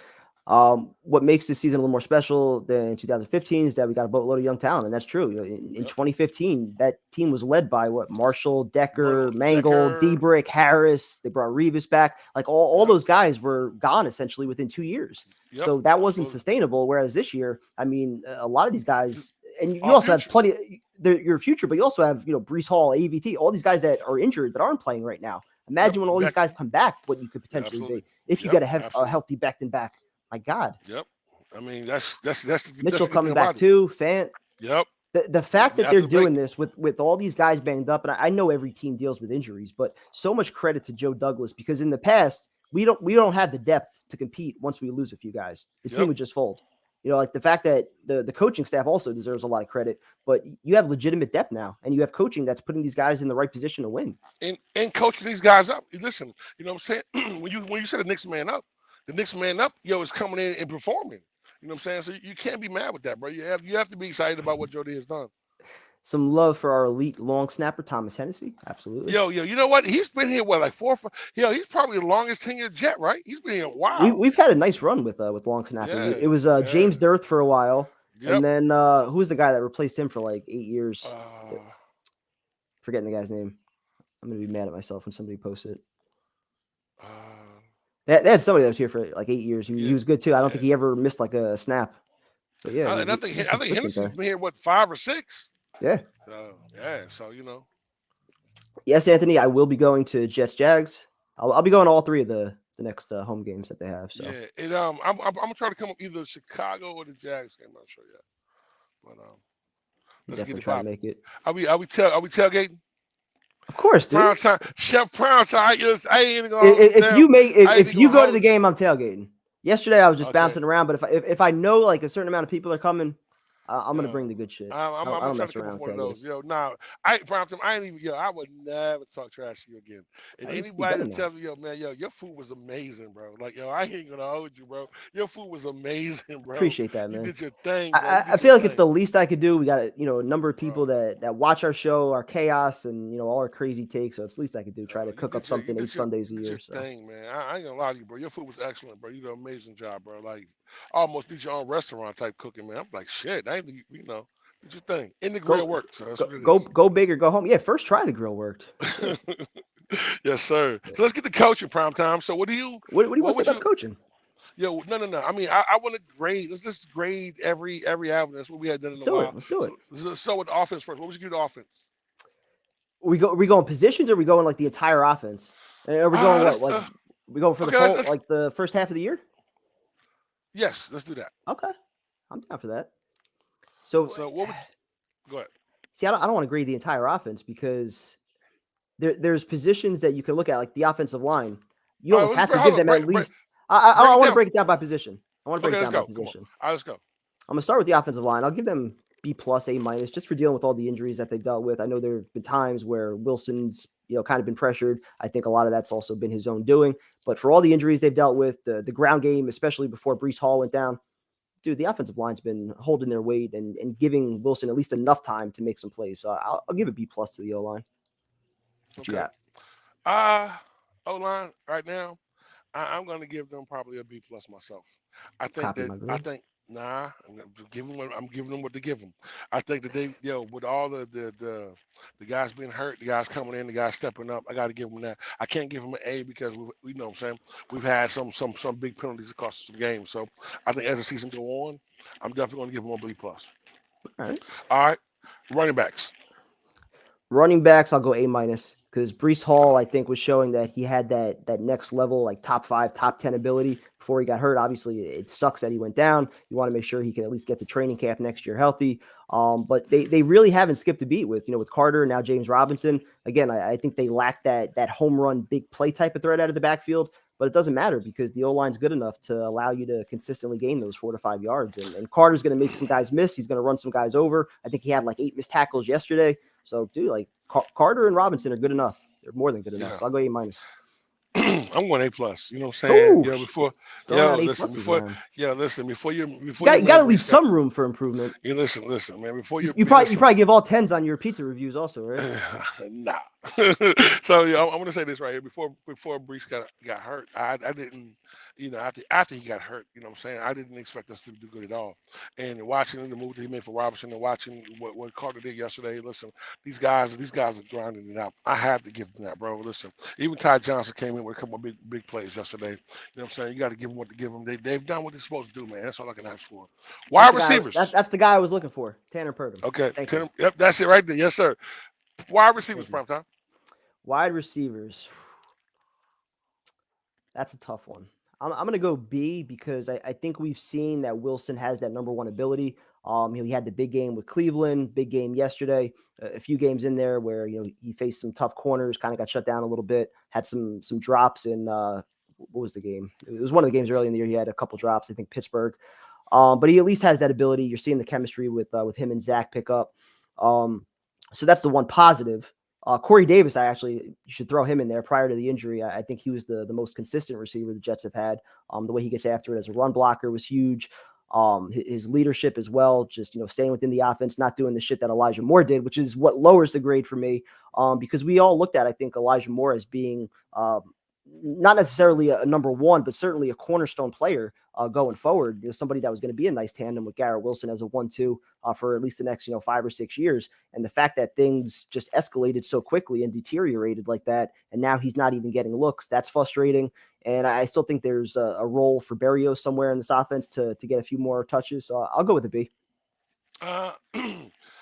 What makes this season a little more special than 2015 is that we got a boatload of young talent, and that's true. In 2015, that team was led by Marshall, Decker, Mangold, D-Brick, Harris. They brought Revis back. Like all those guys were gone essentially within 2 years. So that wasn't sustainable. Whereas this year, I mean, a lot of these guys, and you also have plenty of your future, but you also have Brees Hall, AVT, all these guys that are injured that aren't playing right now. Imagine when all these guys come back, what you could potentially be if you get a healthy Becton back. My God. Yep. I mean, that's Mitchell coming back too. Fant. Yep. The fact that they're doing this with all these guys banged up, and I know every team deals with injuries, but so much credit to Joe Douglas, because in the past we don't have the depth to compete once we lose a few guys. The team would just fold. Like the fact that the coaching staff also deserves a lot of credit, but you have legitimate depth now, and you have coaching that's putting these guys in the right position to win. And coaching these guys up. Listen, you know what I'm saying? when you say the next man up, is coming in and performing. You know what I'm saying? So you can't be mad with that, bro. You have to be excited about what Jody has done. Some love for our elite long snapper, Thomas Hennessy. Absolutely. Yo, you know what? He's been here, like 4 or 5. He's probably the longest tenured Jet, right? He's been here a while. We've had a nice run with long snappers. It was James Dirth for a while. Yep. And then who's the guy that replaced him for like 8 years? Forgetting the guy's name. I'm going to be mad at myself when somebody posts it. They had somebody that was here for like 8 years. He was good too. I don't think he ever missed like a snap. But yeah. I think Hennessy's been here, 5 or 6? Yeah. So Yes, Anthony, I will be going to Jets Jags. I'll be going to all 3 of the next home games that they have. So and I'm gonna try to come up either Chicago or the Jags game. I'm not sure yet, but let's definitely try to make it. Are we tailgating? Of course, dude. Prime time, Chef Prime time. If you go to the game, I'm tailgating. Yesterday I was just bouncing around, but if I know like a certain amount of people are coming, I'm gonna bring the good shit. I'm don't mess around with one of those. I ain't even. I would never talk trash to you again. And anybody that tells me, your food was amazing, bro. Like, I ain't gonna hold you, bro. Your food was amazing, bro. Appreciate that, man. You did your thing. I feel like it's the least I could do. We got a number of people that watch our show, our chaos, and all our crazy takes. So it's the least I could do. Try to cook up something 8 Sundays a year. So. Thing, man. I ain't gonna lie to you, bro. Your food was excellent, bro. You did an amazing job, bro. Like, almost did your own restaurant type cooking, man. I'm like, shit. I ain't, did your thing. And the grill worked. So go big or go home. Yeah, first try the grill worked. Yes, sir. So let's get to coaching, Prime Time. So what do you want to say about coaching? No. I mean, I want to grade. Let's grade every avenue. That's what we had done in a while. Let's do it. So with the offense first. What would you do the offense? We going positions, or we going like the entire offense? Are we going we going for the full, like the first half of the year? Yes, let's do that. Okay, I'm down for that. So what would go ahead? See, I don't want to grade the entire offense, because there's positions that you can look at, like the offensive line. You almost have to give them at least. I want to break it down by position. I want to break it down by position. All right, let's go. I'm gonna start with the offensive line. I'll give them B+, A-, just for dealing with all the injuries that they've dealt with. I know there have been times where Wilson's kind of been pressured. I think a lot of that's also been his own doing. But for all the injuries they've dealt with, the ground game, especially before Brees Hall went down, dude, the offensive line's been holding their weight and giving Wilson at least enough time to make some plays. So I'll give a B+ to the O-line. What you got? O-line right now, I'm going to give them probably a B+ myself. I'm giving them what to give them. I think that they, with all the guys being hurt, the guys coming in, the guys stepping up, I got to give them that. I can't give them an A because we know what I'm saying. We've had some big penalties that cost us some games. So I think as the season go on, I'm definitely going to give them a B+. All right. Running backs. Running backs, I'll go A-. because Brees Hall, I think, was showing that he had that next level, like top 5, top 10 ability before he got hurt. Obviously, it sucks that he went down. You want to make sure he can at least get to training camp next year healthy. But they really haven't skipped a beat with Carter and now James Robinson. Again, I think they lack that home run big play type of threat out of the backfield. But it doesn't matter because the O-line's good enough to allow you to consistently gain those 4 to 5 yards. And Carter's going to make some guys miss. He's going to run some guys over. I think he had like 8 missed tackles yesterday. So, dude, like Carter and Robinson are good enough. They're more than good enough. So I'll go A-. I'm going A+. You know what I'm saying? Ooh, before you gotta leave some room for improvement. You listen, man. Before you probably give all 10s on your pizza reviews, also, right? Nah. So I'm gonna say this right here. Before Brees got hurt, I didn't. After he got hurt, you know what I'm saying? I didn't expect us to do good at all. And watching the move that he made for Robinson and watching what Carter did yesterday, listen, these guys are grinding it out. I have to give them that, bro. Listen, even Ty Johnson came in with a couple of big plays yesterday. You know what I'm saying? You got to give them what to give them. They've done what they're supposed to do, man. That's all I can ask for. Wide receivers. That's the guy I was looking for, Tanner Purdom. Okay. Yep, that's it right there. Yes, sir. Wide receivers, prime time. Wide receivers. That's a tough one. I'm going to go B because I think we've seen that Wilson has that number 1 ability. He had the big game with Cleveland, big game yesterday, a few games in there where, he faced some tough corners, kind of got shut down a little bit, had some drops in, what was the game? It was one of the games early in the year. He had a couple drops, I think Pittsburgh. But he at least has that ability. You're seeing the chemistry with him and Zach pick up. So that's the one positive. Corey Davis, you should throw him in there prior to the injury. I think he was the most consistent receiver the Jets have had. The way he gets after it as a run blocker was huge. His leadership as well, just, staying within the offense, not doing the shit that Elijah Moore did, which is what lowers the grade for me. Because we all looked at, I think, Elijah Moore as being not necessarily a number 1, but certainly a cornerstone player going forward. Somebody that was going to be a nice tandem with Garrett Wilson as a 1-2 for at least the next 5 or 6 years. And the fact that things just escalated so quickly and deteriorated like that, and now he's not even getting looks, that's frustrating. And I still think there's a role for Berrios somewhere in this offense to get a few more touches. So I'll go with a B.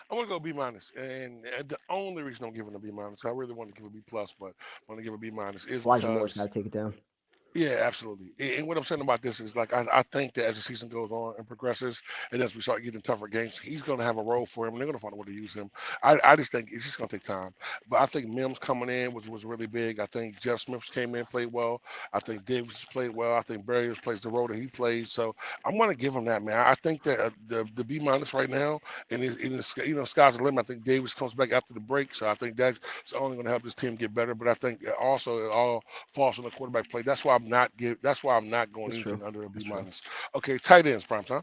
I want to go B-, and the only reason I'm giving a B-, I really want to give a B+, but I want to give a B- is Elijah Moore's got to take it down. Yeah, absolutely. And what I'm saying about this is, like, I think that as the season goes on and progresses, and as we start getting tougher games, he's going to have a role for him, and they're going to find a way to use him. I just think it's just going to take time. But I think Mims coming in was really big. I think Jeff Smith came in, played well. I think Davis played well. I think Berrios plays the role that he plays. So I'm going to give him that, man. I think that the B- right now, and sky's the limit. I think Davis comes back after the break, so I think that's only going to help this team get better. But I think also it all falls on the quarterback play. That's why I'm not going anything under a B-. Okay, tight ends, prime time.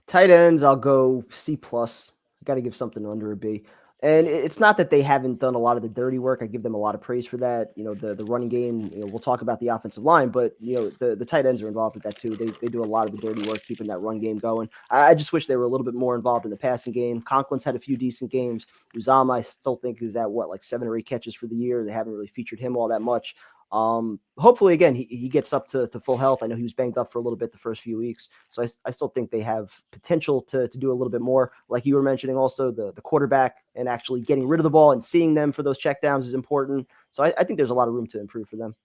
Tight ends, I'll go C+. Got to give something under a B. And it's not that they haven't done a lot of the dirty work. I give them a lot of praise for that. The running game, we'll talk about the offensive line, but, the tight ends are involved with that too. They do a lot of the dirty work, keeping that run game going. I just wish they were a little bit more involved in the passing game. Conklin's had a few decent games. Uzama, I still think, is at like 7 or 8 catches for the year. They haven't really featured him all that much. Hopefully, again, he gets up to full health. I know he was banged up for a little bit the first few weeks. So I still think they have potential to do a little bit more. Like you were mentioning also, the quarterback and actually getting rid of the ball and seeing them for those checkdowns is important. So I think there's a lot of room to improve for them.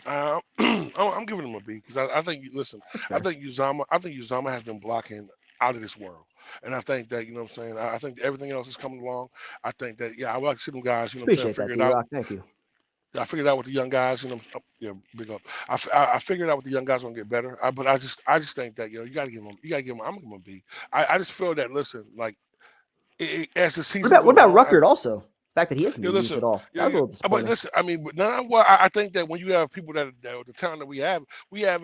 I'm giving him a B because I think, I think Uzama has been blocking out of this world. And I think that, what I'm saying, I think everything else is coming along. I think that, I would like to see them guys, Appreciate that, D-Rock. Thank you. I figured out with the young guys, big up. I figured out with the young guys gonna get better. But I just think that you gotta give them. I'm gonna give them a B. I just feel that as the season. What about Ruckert also? The fact that he hasn't been used at all. That was a little disappointing. But listen, I think that when you have people that the talent that we haven't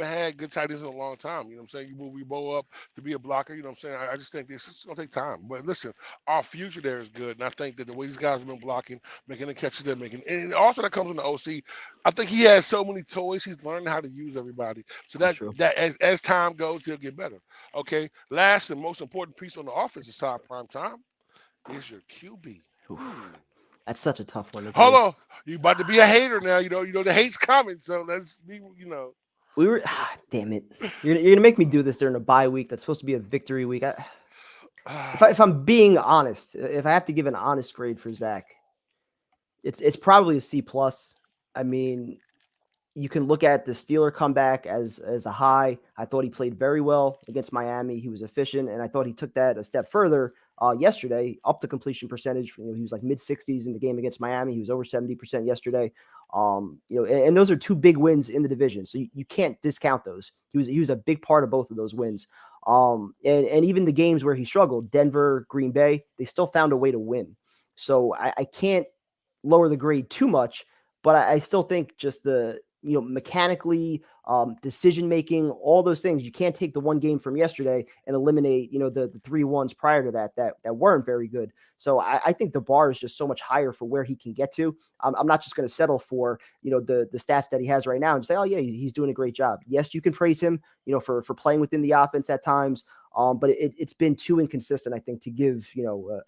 had good tight ends in a long time. You know what I'm saying? You move Rebo up to be a blocker. You know what I'm saying? I just think this is gonna take time. But listen, our future there is good, and I think that the way these guys have been blocking, making the catches they're making, and also that comes from the OC. I think he has so many toys. He's learning how to use everybody. So that as time goes, he'll get better. Okay. Last and most important piece on the offensive side, prime time, is your QB. That's such a tough one. Hold on, you about to be a hater now. You know the hate's coming. So let's be. We were. Damn it! You're gonna make me do this during a bye week. That's supposed to be a victory week. If I'm being honest, if I have to give an honest grade for Zach, It's probably a C plus. I mean, you can look at the Steeler comeback as a high. I thought he played very well against Miami. He was efficient, and I thought he took that a step further yesterday, up the completion percentage. He was like mid 60s in the game against Miami. He was over 70% yesterday. And those are two big wins in the division, so you can't discount those. He was a big part of both of those wins. And even the games where he struggled, Denver, Green Bay, they still found a way to win. So I can't lower the grade too much, but I still think just the mechanically, decision making, all those things. You can't take the one game from yesterday and eliminate, the 3-1s prior to that weren't very good. So I think the bar is just so much higher for where he can get to. I'm not just going to settle for, the stats that he has right now and say, oh yeah, he's doing a great job. Yes, you can praise him, for playing within the offense at times. But it's been too inconsistent, I think, to give,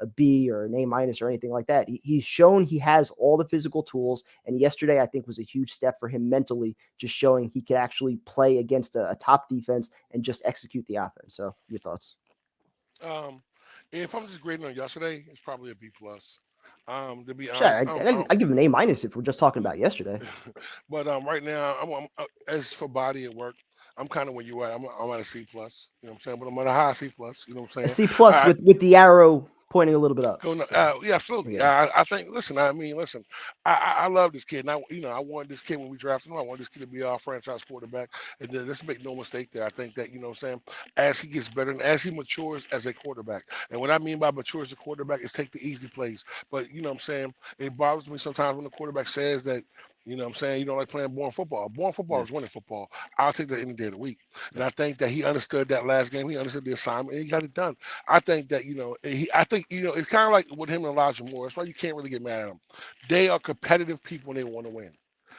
a B or an A minus or anything like that. He's shown he has all the physical tools. And yesterday, I think, was a huge step for him mentally, just showing he could actually play against a top defense and just execute the offense. So your thoughts? If I'm just grading on yesterday, it's probably a B plus. To be Sure, honest, I give him an A minus if we're just talking about yesterday. but right now, as for body of work, I'm kind of where you at. I'm at a C plus. You know what I'm saying? But I'm at a high C plus. You know what I'm A saying? C plus with the arrow pointing a little bit up. Yeah, absolutely. Yeah. I think. Listen, I love this kid. And I wanted this kid when we drafted him. I wanted this kid to be our franchise quarterback. And then let's make no mistake there. I think that what I'm saying, as he gets better and as he matures as a quarterback. And what I mean by mature as a quarterback is take the easy plays. But what I'm saying, it bothers me sometimes when the quarterback says that. What I'm saying? You don't like playing boring football. Boring football is winning football. I'll take that any day of the week. And I think that he understood that last game. He understood the assignment and he got it done. I think that, it's kind of like with him and Elijah Moore. That's why you can't really get mad at them. They are competitive people and they want to win.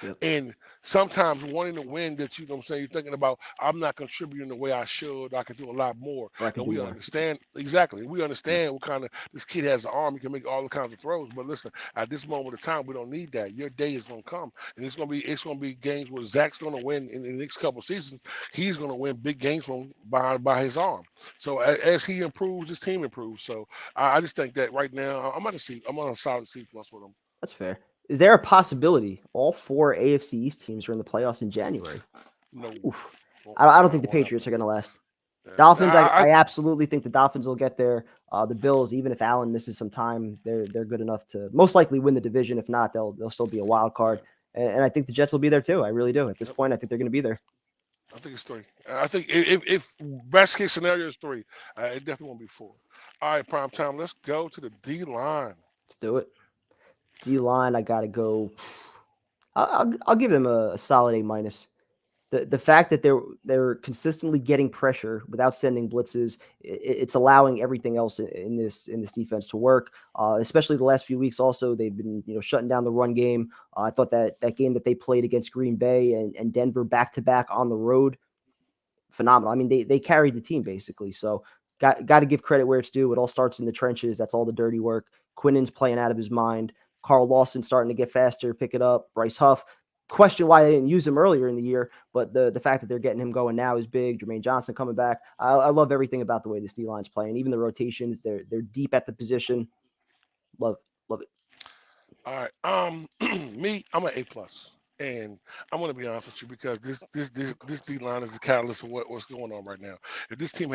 Yep. And sometimes wanting to win that, you're thinking about, I'm not contributing the way I should. I could do a lot more. And we understand, exactly. We understand what kind of, this kid has an arm. He can make all the kinds of throws. But listen, at this moment of time, we don't need that. Your day is going to come. And it's going to be games where Zach's going to win in the next couple of seasons. He's going to win big games from by his arm. So as he improves, his team improves. So I just think that right now, I'm on a solid C plus with him. That's fair. Is there a possibility all 4 AFC East teams are in the playoffs in January? No. Oof. I don't think the Patriots are going to last. Dolphins, I absolutely think the Dolphins will get there. The Bills, even if Allen misses some time, they're good enough to most likely win the division. If not, they'll still be a wild card. And I think the Jets will be there too. I really do. At this point, I think they're going to be there. I think it's 3. I think if best case scenario is 3, it definitely won't be 4. All right, prime time. Let's go to the D line. Let's do it. D line, I gotta go. I'll give them a solid A minus. The fact that they're consistently getting pressure without sending blitzes, it's allowing everything else in this defense to work. Especially the last few weeks. Also, they've been shutting down the run game. I thought that game that they played against Green Bay and Denver back to back on the road, phenomenal. I mean, they carried the team basically. So got to give credit where it's due. It all starts in the trenches. That's all the dirty work. Quinnen's playing out of his mind. Carl Lawson starting to get faster, pick it up. Bryce Huff, question why they didn't use him earlier in the year, but the fact that they're getting him going now is big. Jermaine Johnson coming back. I love everything about the way this D-line's playing. Even the rotations, they're deep at the position. Love it. All right. Me, I'm an A plus. And I'm going to be honest with you because this D line is the catalyst of what's going on right now. If this D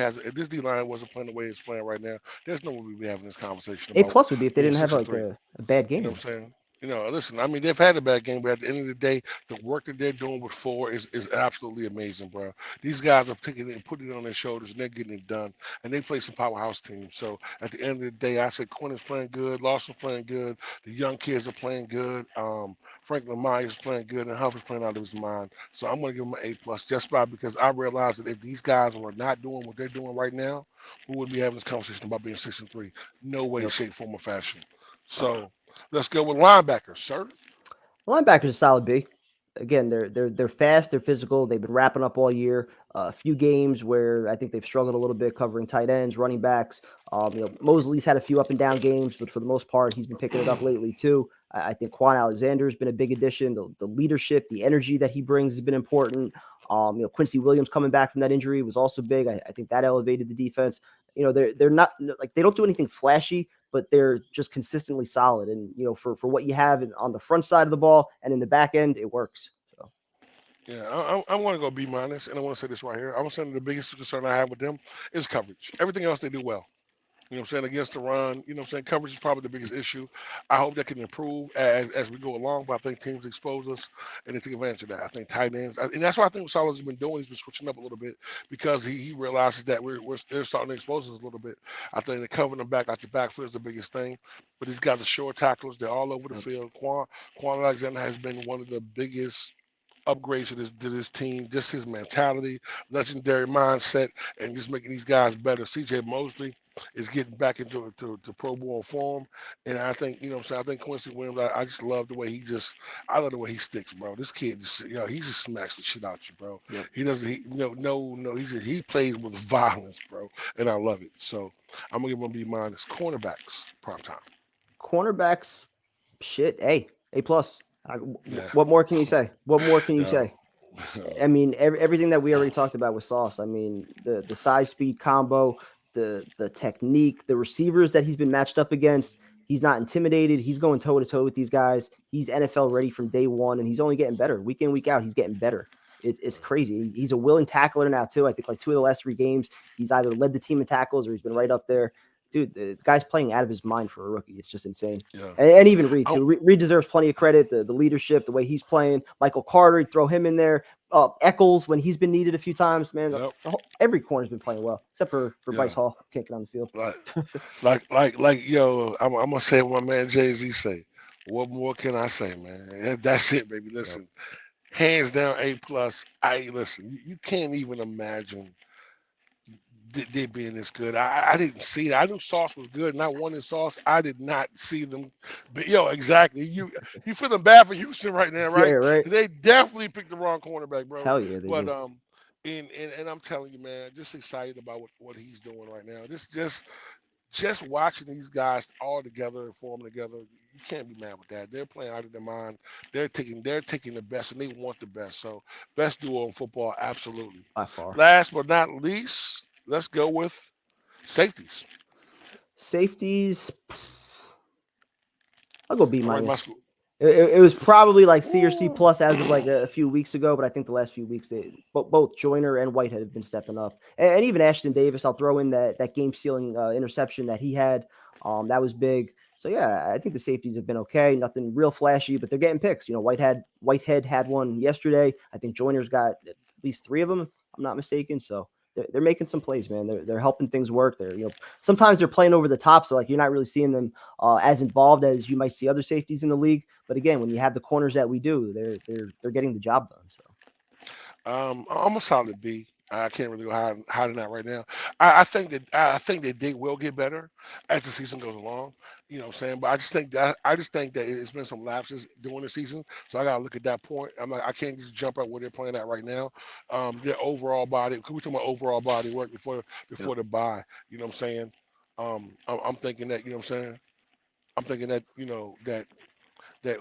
line wasn't playing the way it's playing right now, there's no way we'd be having this conversation. A plus would be if they didn't have like a bad game. You know what I'm saying? Listen, I mean, they've had a bad game, but at the end of the day, the work that they're doing with 4 is absolutely amazing, bro. These guys are picking it and putting it on their shoulders, and they're getting it done. And they play some powerhouse teams. So at the end of the day, I said Quinn is playing good, Lawson's playing good, the young kids are playing good. Franklin Myers is playing good, and Huff is playing out of his mind. So I'm going to give him an A plus just because I realize that if these guys were not doing what they're doing right now, we wouldn't be having this conversation about being 6-3. No way, shape, form, or fashion. So let's go with linebackers, sir. Linebackers a solid B. Again, they're fast, they're physical. They've been wrapping up all year. A few games where I think they've struggled a little bit covering tight ends, running backs. Mosley's had a few up and down games, but for the most part, he's been picking it up lately too. I think Quan Alexander's been a big addition. The leadership, the energy that he brings has been important. Quincy Williams coming back from that injury was also big. I think that elevated the defense. They're not like they don't do anything flashy, but they're just consistently solid. And for what you have on the front side of the ball and in the back end, it works. So yeah, I want to go B minus, and I want to say this right here. I'm saying the biggest concern I have with them is coverage. Everything else they do well. You know what I'm saying? Against the run, you know what I'm saying? Coverage is probably the biggest issue. I hope that can improve as we go along, but I think teams expose us and they take advantage of that. I think tight ends, and that's what I think what Salah has been doing. He's been switching up a little bit because he realizes that they're starting to expose us a little bit. I think they're covering them back out the backfield is the biggest thing. But these guys are short tacklers. They're all over the field. Quan Alexander has been one of the biggest upgrades to this team, just his mentality, legendary mindset, and just making these guys better. CJ Mosley is getting back into to Pro Bowl form. And I think, you know what I'm saying, I think Quincy Williams, I just love the way I love the way he sticks, bro. This kid just, he just smacks the shit out you, bro. Yep. He doesn't, he plays with violence, bro. And I love it. So I'm going to give him a B minus. Cornerbacks, prime time. Cornerbacks, shit, A+. Yeah. What more can you say? What more can you say? I mean, everything that we already talked about with Sauce. I mean, the size speed combo, the technique, the receivers that he's been matched up against. He's not intimidated. He's going toe to toe with these guys. He's NFL ready from day one, and he's only getting better week in, week out. He's getting better. It's crazy. He's a willing tackler now too. I think like 2 of the last 3 games, he's either led the team in tackles or he's been right up there. Dude, this guy's playing out of his mind for a rookie. It's just insane. Yeah. And even Reed, too. Reed deserves plenty of credit. The leadership, the way he's playing. Michael Carter, throw him in there. Eccles, when he's been needed a few times, man. Yep. Every corner's been playing well, except for Bryce Hall. Can't get on the field. Like, yo, I'm going to say what my man Jay-Z say. What more can I say, man? That's it, baby. Listen, hands down, A+. Listen, you can't even imagine they being this good. I didn't see it. I knew Sauce was good, and I wanted Sauce. I did not see them. But exactly. You feeling bad for Houston right now, right? Yeah, right. They definitely picked the wrong cornerback, bro. Hell yeah, they but did. And I'm telling you, man, just excited about what he's doing right now. Just watching these guys all together and form together, you can't be mad with that. They're playing out of their mind. They're taking the best, and they want the best. So best duo in football, absolutely. By far. Last but not least, let's go with safeties. I'll go B minus. It was probably like C or C plus as of like a few weeks ago, but I think the last few weeks both Joyner and Whitehead have been stepping up, and even Ashton Davis. I'll throw in that game stealing interception that he had. That was big. So yeah, I think the safeties have been okay. Nothing real flashy, but they're getting picks. Whitehead had one yesterday. I think Joyner's got at least 3 of them, if I'm not mistaken. So they're making some plays, man. They're helping things work. Sometimes they're playing over the top, so like you're not really seeing them as involved as you might see other safeties in the league. But again, when you have the corners that we do, they're getting the job done. So I'm a solid B. I can't really go higher than that right now. I think that they will get better as the season goes along. You know what I'm saying? But I just think that it's been some lapses during the season. So I gotta look at that point. I can't just jump out where they're playing at right now. Their overall body, because we're talking about overall body work before the bye. You know what I'm saying? I'm thinking that, you know what I'm saying? I'm thinking that,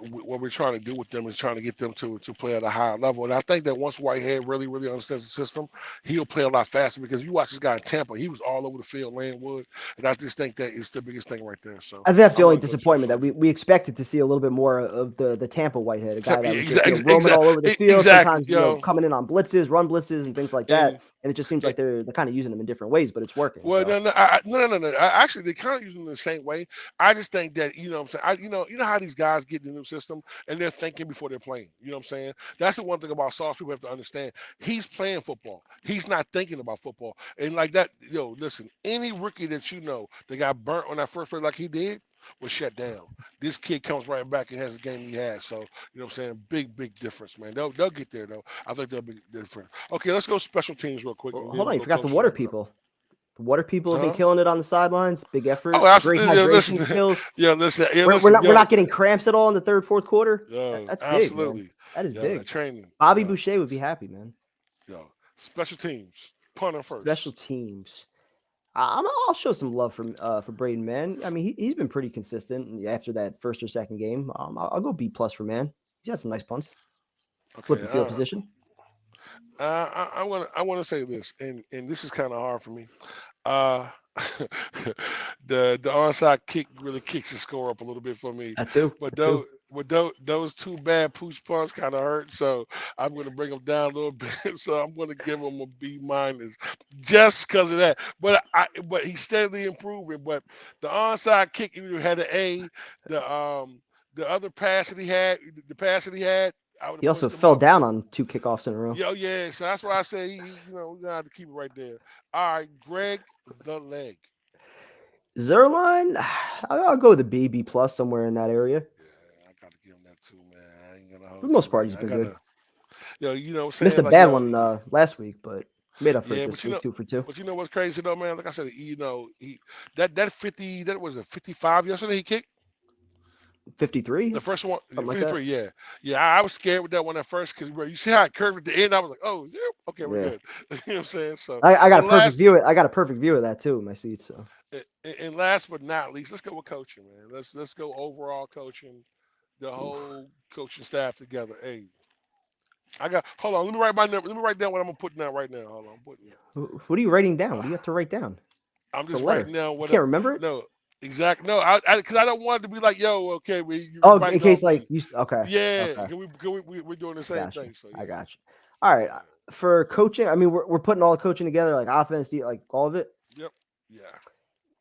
what we're trying to do with them is trying to get them to play at a higher level. And I think that once Whitehead really, really understands the system, he'll play a lot faster, because you watch this guy in Tampa, he was all over the field laying wood. And I just think that is the biggest thing right there. So I think that's the only disappointment, that we expected to see a little bit more of the Tampa Whitehead, a guy that was just roaming all over the field, sometimes coming in on blitzes, run blitzes, and things like that. And it just seems like they're kind of using them in different ways, but it's working. Well, so. No. Actually, they're kind of using them the same way. I just think that, you know what I'm saying? You know how these guys get in the new system and they're thinking before they're playing. You know what I'm saying? That's the one thing about Sauce people have to understand. He's playing football. He's not thinking about football. And like that, listen, any rookie that that got burnt on that first play like he did was shut down. This kid comes right back and has the game he has. So, you know what I'm saying? Big difference, man. They'll get there, though. I think they'll be different. Okay, let's go special teams real quick. Well, hold on, you forgot the water people. The water people have been killing it on the sidelines. Big effort. Absolutely. Great hydration skills. We're not getting cramps at all in the third, fourth quarter. That's big. Absolutely. Man. That is big. Training. Bobby Boucher would be happy, man. Special teams. Punter first. Special teams. I'll show some love for Braden Mann. I mean, he's been pretty consistent after that first or second game. I'll go B+ for Mann. He's had some nice punts. Flip the field position. I want to say this, and this is kind of hard for me. the onside kick really kicks the score up a little bit for me. That too. But That too. those two bad pooch punts kind of hurt, so I'm going to bring them down a little bit. So I'm going to give him a B minus just because of that. But he's steadily improving. But the onside kick, you had an A. The other pass that he had, I would He have also pushed him fell up. down on 2 kickoffs in a row. Yo, yeah. So that's why I say, we're gonna have to keep it right there. All right, Greg, the leg. Zerline, I'll go with a B plus somewhere in that area. Yeah, I got to give him that too, man. I ain't gonna hold For the most you, part, man. he's I been gotta, good. you know what I'm saying? Missed a Like, bad one last week, but made up for yeah, it this but you week, know, 2 for 2. but you know what's crazy though, man? Like I said, that 50, that was a 55 yesterday he kicked. 53, The first one, something like 53, that. yeah. I was scared with that one at first because you see how it curved at the end. I was like, oh, yeah, okay, we're Yeah. good. You know what I'm saying? So, I got a and perfect last, view. I got a perfect view of that too in my seat. So and last but not least, let's go with coaching, man. Let's go overall coaching, the whole coaching staff together. Hey, hold on. Let me write my number. Let me write down what I'm gonna put down right now. Hold on, I'm putting. what are you writing down? What do you have to write down? I'm It's a just letter. writing down You what. can't remember it? No, exactly. No, because I don't want it to be like, yo, okay, you Oh, in writing case off like me. you. Okay. Yeah, Okay. we're doing the I same got you. thing. So I yeah. got you. All right. For coaching, I mean, we're putting all the coaching together, like offense, like all of it. Yep. Yeah.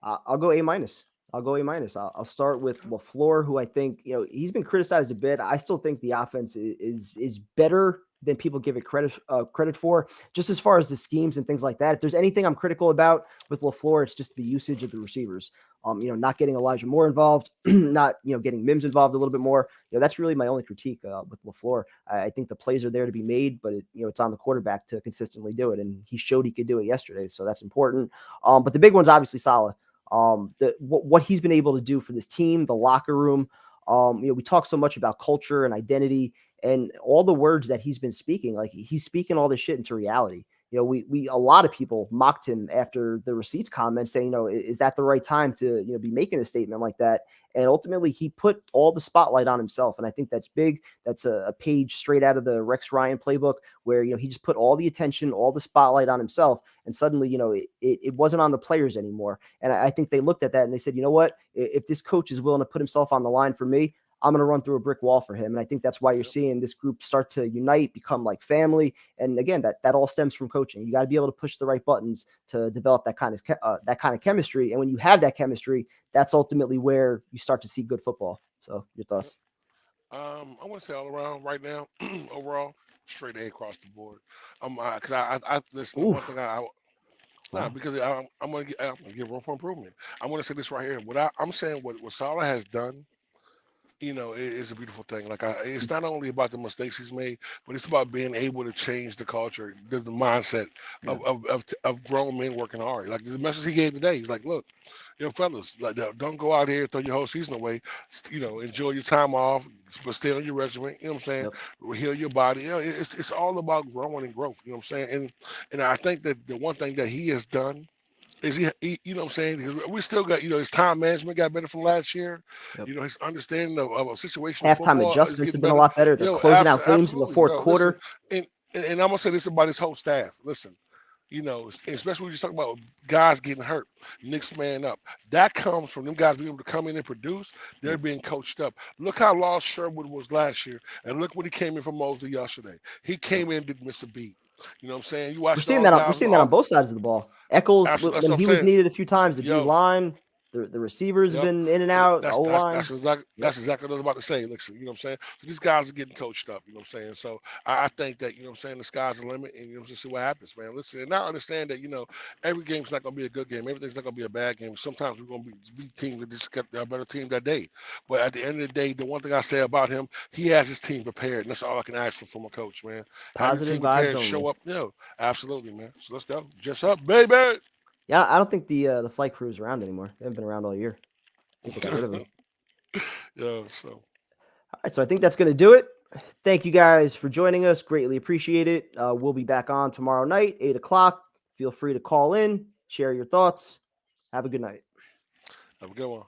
I'll go A minus. I'll go A minus. I'll start with Okay. LaFleur, who I think he's been criticized a bit. I still think the offense is better than people give it credit for. Just as far as the schemes and things like that. If there's anything I'm critical about with LaFleur, it's just the usage of the receivers. Not getting Elijah Moore involved, not getting Mims involved a little bit more. That's really my only critique with LaFleur. I think the plays are there to be made, but it's on the quarterback to consistently do it, and he showed he could do it yesterday, so that's important. But the big one's obviously Saleh. What he's been able to do for this team, the locker room. We talk so much about culture and identity and all the words that he's been speaking. Like he's speaking all this shit into reality. We a lot of people mocked him after the receipts comment saying, is that the right time to be making a statement like that? And ultimately, he put all the spotlight on himself, and I think that's big. That's a page straight out of the Rex Ryan playbook, where he just put all the attention, all the spotlight on himself, and suddenly it wasn't on the players anymore. And I think they looked at that and they said, you know what? If this coach is willing to put himself on the line for me, I'm going to run through a brick wall for him. And I think that's why you're seeing this group start to unite, become like family. And again, that all stems from coaching. You got to be able to push the right buttons to develop that kind of chemistry. And when you have that chemistry, that's ultimately where you start to see good football. So your thoughts? I want to say all around right now, overall, straight A across the board. Because I listen. One thing Wow. because I'm gonna give room for improvement. I'm gonna say this right here. I'm saying what Salah has done, it's a beautiful thing. Like it's not only about the mistakes he's made, but it's about being able to change the culture, the mindset of grown men working hard. Like the message he gave today, he's like, look, fellas, like don't go out here and throw your whole season away. Enjoy your time off, but stay on your regimen. You know what I'm saying? Yep. Heal your body. It's all about growing and growth. You know what I'm saying? And I think that the one thing that he has done is you know what I'm saying? Because we still got, his time management got better from last year. Yep. His understanding of a situational Halftime football is adjustments getting have been a better. lot better. They're closing out games in the Absolutely. fourth quarter. Listen, and I'm gonna say this about his whole staff. Listen, especially when you talk about guys getting hurt, next man up. That comes from them guys being able to come in and produce. They're being coached up. Look how lost Sherwood was last year, and look what he came in from Mosley yesterday. He came in and didn't miss a beat. You know what I'm saying? You watch We're seeing all that the on, we're guys. seeing that on both sides of the ball. Eccles, That's when what I'm he was saying. needed a few times, the D Yo, line, the receivers have yep. been in and out, the O line. That's exactly what I was about to say. Listen, you know what I'm saying? So these guys are getting coached up, you know what I'm saying? So I think that, what I'm saying, the sky's the limit, and just see what happens, man. Listen, and I understand that, every game's not gonna be a good game, everything's not gonna be a bad game. Sometimes we're gonna be teams that just got a better team that day. But at the end of the day, the one thing I say about him, he has his team prepared, and that's all I can ask for from a coach, man. Have your Positive team vibes prepared, show only. up, absolutely, man. So let's go. Just up, baby. Yeah, I don't think the flight crew is around anymore. They haven't been around all year. I think they got rid of them. Yeah, so. All right, so I think that's going to do it. Thank you guys for joining us. Greatly appreciate it. We'll be back on tomorrow night, 8 o'clock. Feel free to call in, share your thoughts. Have a good night. Have a good one.